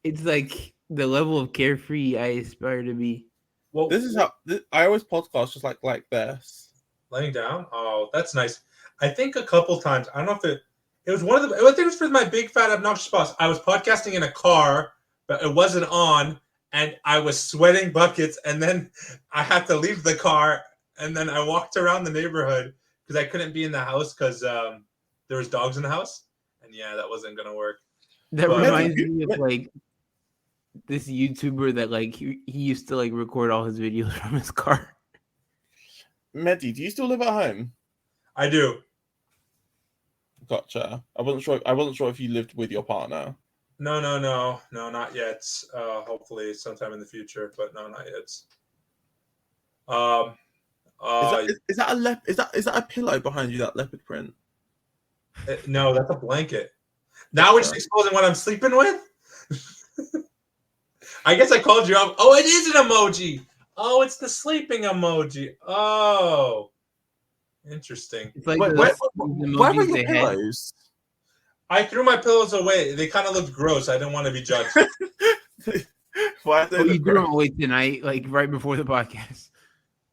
it's like the level of carefree I aspire to be. Well, this is how I always podcast just like this. Laying down. Oh, that's nice. I think a couple times. I don't know if it was one of the. I think it was for my big fat obnoxious boss. I was podcasting in a car, but it wasn't on, and I was sweating buckets, and then I had to leave the car, and then I walked around the neighborhood because I couldn't be in the house because there was dogs in the house, and yeah, that wasn't gonna work. That reminds me of like this YouTuber that like he used to like record all his videos from his car. Mehdi, do you still live at home? I do. Gotcha. I wasn't sure if you lived with your partner. No, not yet. Hopefully sometime in the future, but no, not yet. Is that a pillow behind you? That leopard print? No, that's a blanket. Now we're just exposing what I'm sleeping with. I guess I called you up. Oh, it is an emoji. Oh, it's the sleeping emoji. Oh, interesting. It's like where were your pillows? I threw my pillows away. They kind of looked gross. I didn't want to be judged. Why did they you threw them away tonight, like right before the podcast?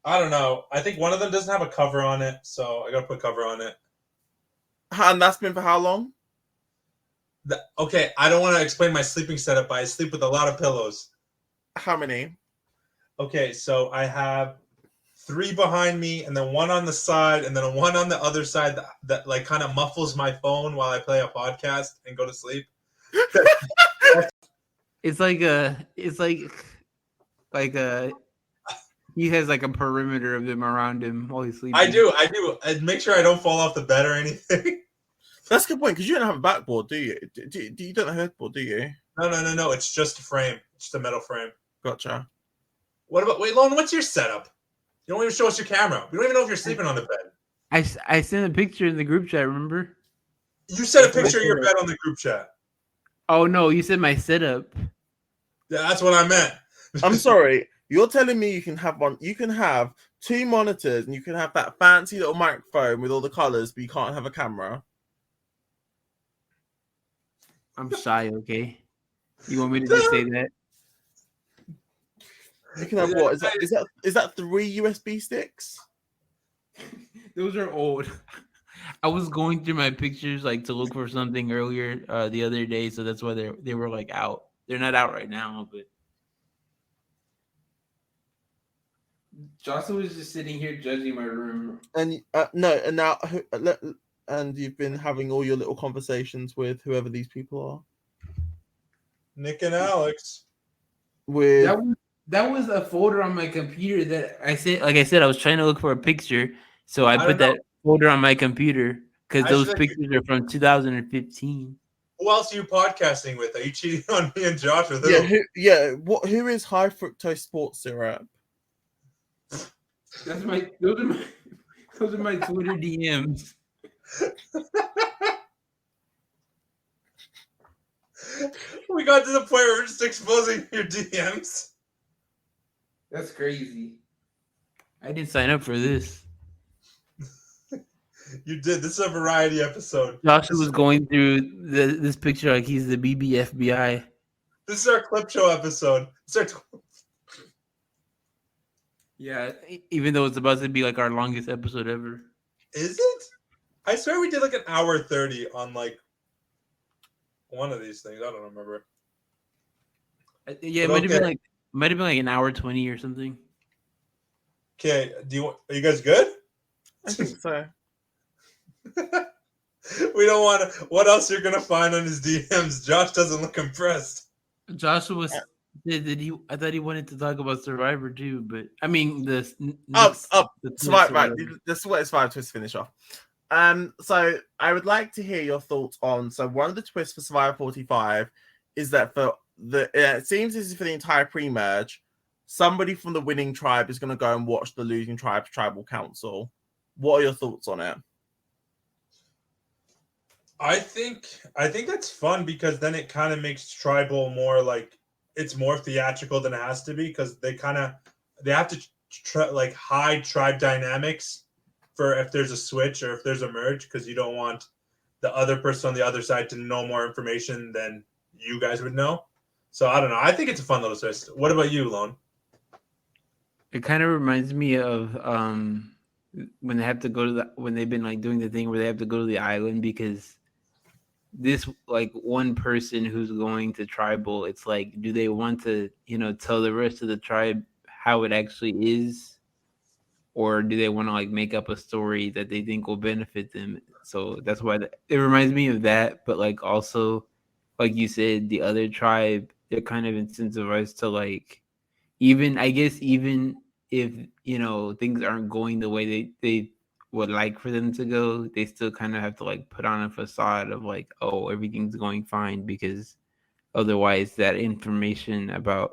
I don't know. I think one of them doesn't have a cover on it, so I got to put cover on it. And that's been for how long? Okay, I don't want to explain my sleeping setup, but I sleep with a lot of pillows. How many? Okay, so I have 3 behind me, and then 1 on the side, and then 1 on the other side that like kind of muffles my phone while I play a podcast and go to sleep. It's like he has like a perimeter of them around him while he's sleeping. I do. I make sure I don't fall off the bed or anything. That's a good point because you don't have a backboard, do you? You don't have a headboard, do you? No. It's just a frame. It's just a metal frame. Gotcha. Wait, Lon, what's your setup? You don't even show us your camera. We don't even know if you're sleeping on the bed. I sent a picture in the group chat, remember? You sent a picture of your bed on the group chat. Oh, no, you said my setup. Yeah, that's what I meant. I'm sorry. You're telling me you can have 2 monitors and you can have that fancy little microphone with all the colors, but you can't have a camera? I'm shy, okay? You want me to just say that? You can have what? Is that 3 USB sticks? Those are old. I was going through my pictures like to look for something earlier the other day, so that's why they were like out. They're not out right now, but Jocelyn was just sitting here judging my room. And and you've been having all your little conversations with whoever these people are. Nick and Alex. That was a folder on my computer that I said. Like I said, I was trying to look for a picture, so I put that folder on my computer because those pictures are from 2015. Who else are you podcasting with? Are you cheating on me and Josh with Who is high fructose sports syrup? Those are my Twitter DMs. We got to the point where we're just exposing your DMs. That's crazy. I didn't sign up for this. You did. This is a variety episode. Joshua was going through this picture like he's the BBFBI. This is our clip show episode. Yeah, even though it's about to be like our longest episode ever. Is it? I swear we did like an hour 30 on like one of these things. I don't remember. Yeah, it might have been like an hour 20 or something. Okay, are you guys good? I think so. We don't want to. What else you're gonna find on his DMs? Josh doesn't look impressed. Joshua was. I thought he wanted to talk about Survivor too, but I mean Survivor. Right, this is what it's fine to finish off. So I would like to hear your thoughts on. So one of the twists for Survivor 45 is that it seems as if for the entire pre-merge, somebody from the winning tribe is going to go and watch the losing tribe's tribal council. What are your thoughts on it? I think that's fun because then it kind of makes tribal more like it's more theatrical than it has to be because they have to hide tribe dynamics for if there's a switch or if there's a merge because you don't want the other person on the other side to know more information than you guys would know. So I don't know. I think it's a fun little twist. What about you, Lone? It kind of reminds me of when they have to go to when they've been like doing the thing where they have to go to the island because this like one person who's going to tribal, it's like, do they want to, tell the rest of the tribe how it actually is? Or do they want to like make up a story that they think will benefit them? So that's why it reminds me of that. But like also, like you said, the other tribe, they're kind of incentivized to like, even if, things aren't going the way they would like for them to go, they still kind of have to like put on a facade of like, oh, everything's going fine because otherwise that information about,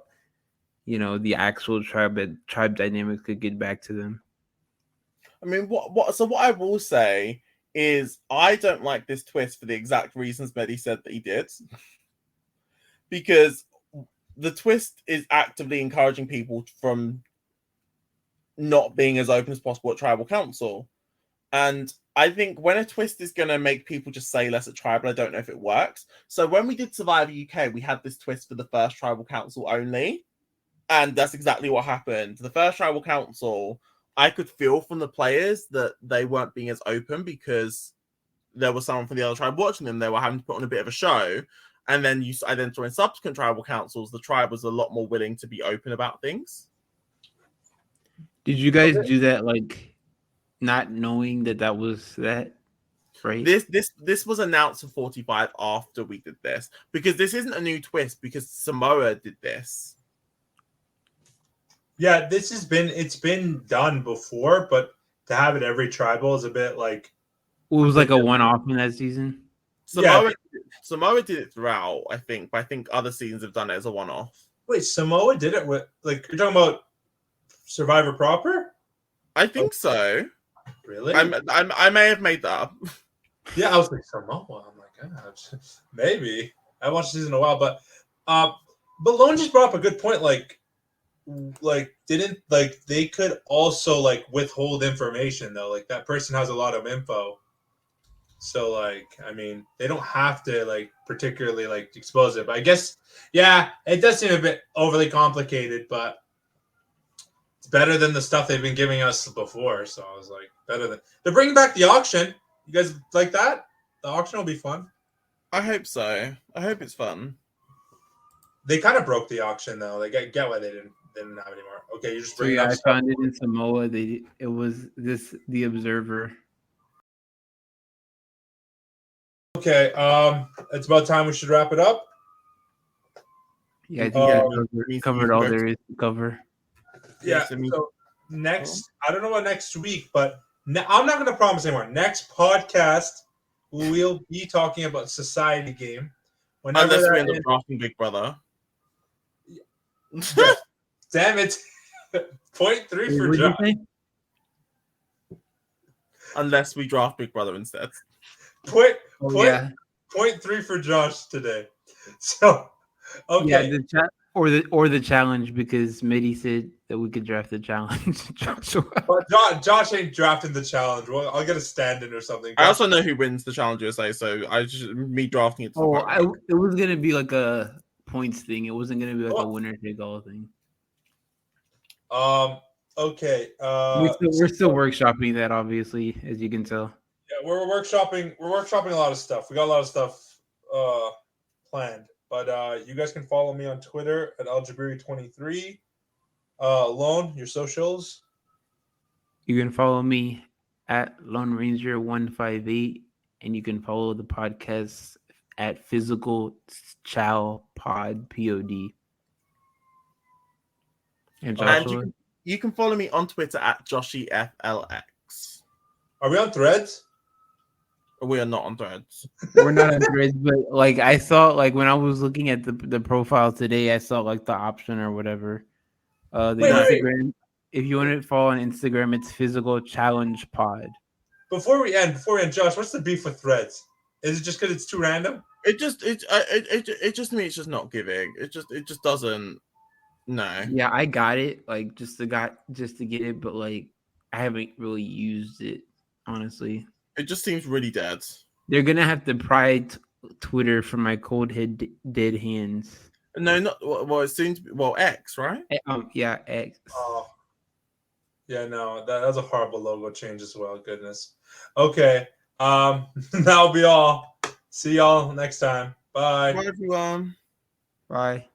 the actual tribe dynamics could get back to them. I mean, what I will say is I don't like this twist for the exact reasons Mehdi said that he did. Because the twist is actively encouraging people from not being as open as possible at tribal council. And I think when a twist is going to make people just say less at tribal, I don't know if it works. So when we did Survivor UK, we had this twist for the first tribal council only. And that's exactly what happened. The first tribal council, I could feel from the players that they weren't being as open because there was someone from the other tribe watching them. They were having to put on a bit of a show. And then I then saw in subsequent tribal councils, the tribe was a lot more willing to be open about things. Did you guys do that like not knowing that was that? Right. This was announced for 45 after we did this because this isn't a new twist because Samoa did this. Yeah, it's been done before, but to have it every tribal is a bit like it was like a one-off in that season. Samoa did it throughout, I think, but I think other seasons have done it as a one-off. Wait, Samoa did it with like you're talking about Survivor proper? I think so. Really? I may have made that up. Yeah, I was like Samoa. I'm like, gosh, maybe. I watched this in a while, but Lone just brought up a good point. Like didn't like they could also like withhold information though. Like that person has a lot of info. So like, I mean, they don't have to like particularly like expose it. But I guess, yeah, it does seem a bit overly complicated, but it's better than the stuff they've been giving us before. So I was like, they're bringing back the auction. You guys like that? The auction will be fun. I hope so. I hope it's fun. They kind of broke the auction though. They get why they didn't have anymore. Okay, you just bring it up. I found it in Samoa. It was the Observer. Okay, it's about time we should wrap it up. Yeah, I think we covered all there is to cover. Yeah. So next, I don't know about next week, but I'm not going to promise anymore. Next podcast, we'll be talking about Society Game. Whenever Unless we that end up is, drafting Big Brother. damn it. 0.3 for What'd you Josh. say? Unless we draft Big Brother instead. Point, Oh, point, yeah. 0.3 for Josh today. So, Yeah, okay. or the challenge, because Mitty said that we could draft the challenge. Joshua. But Josh ain't drafting the challenge. Well, I'll get a stand-in or something. I also know who wins the Challenge USA, so I just me drafting it. It was gonna be like a points thing. It wasn't gonna be like a winner take all thing. Okay. We're still workshopping that, obviously, as you can tell. Yeah, we're workshopping a lot of stuff. We got a lot of stuff planned. But you guys can follow me on Twitter at Aljabiri23. Lone, your socials. You can follow me at Lone Ranger 158, and you can follow the podcast at Physical Chow Pod POD. And Joshua, And you can follow me on Twitter at JoshyFLX. Are we on Threads? We are not on Threads. we're not on Threads, but like I saw, like when I was looking at the profile today, I saw like the option or whatever. The Instagram. If you want to follow on Instagram, it's Physical Challenge Pod. Before we end, Josh, what's the beef with Threads? Is it just because it's too random? It just to me, it's just not giving. It just doesn't. No. Yeah, I got it. Like just to get it, but like I haven't really used it, honestly. It just seems really dead. They're gonna have to pry Twitter from my cold head dead hands. No, not well. It seems X, right? Yeah, X. Oh, yeah, no, that's a horrible logo change as well. Goodness. Okay, that'll be all. See y'all next time. Bye. Bye, everyone. Bye.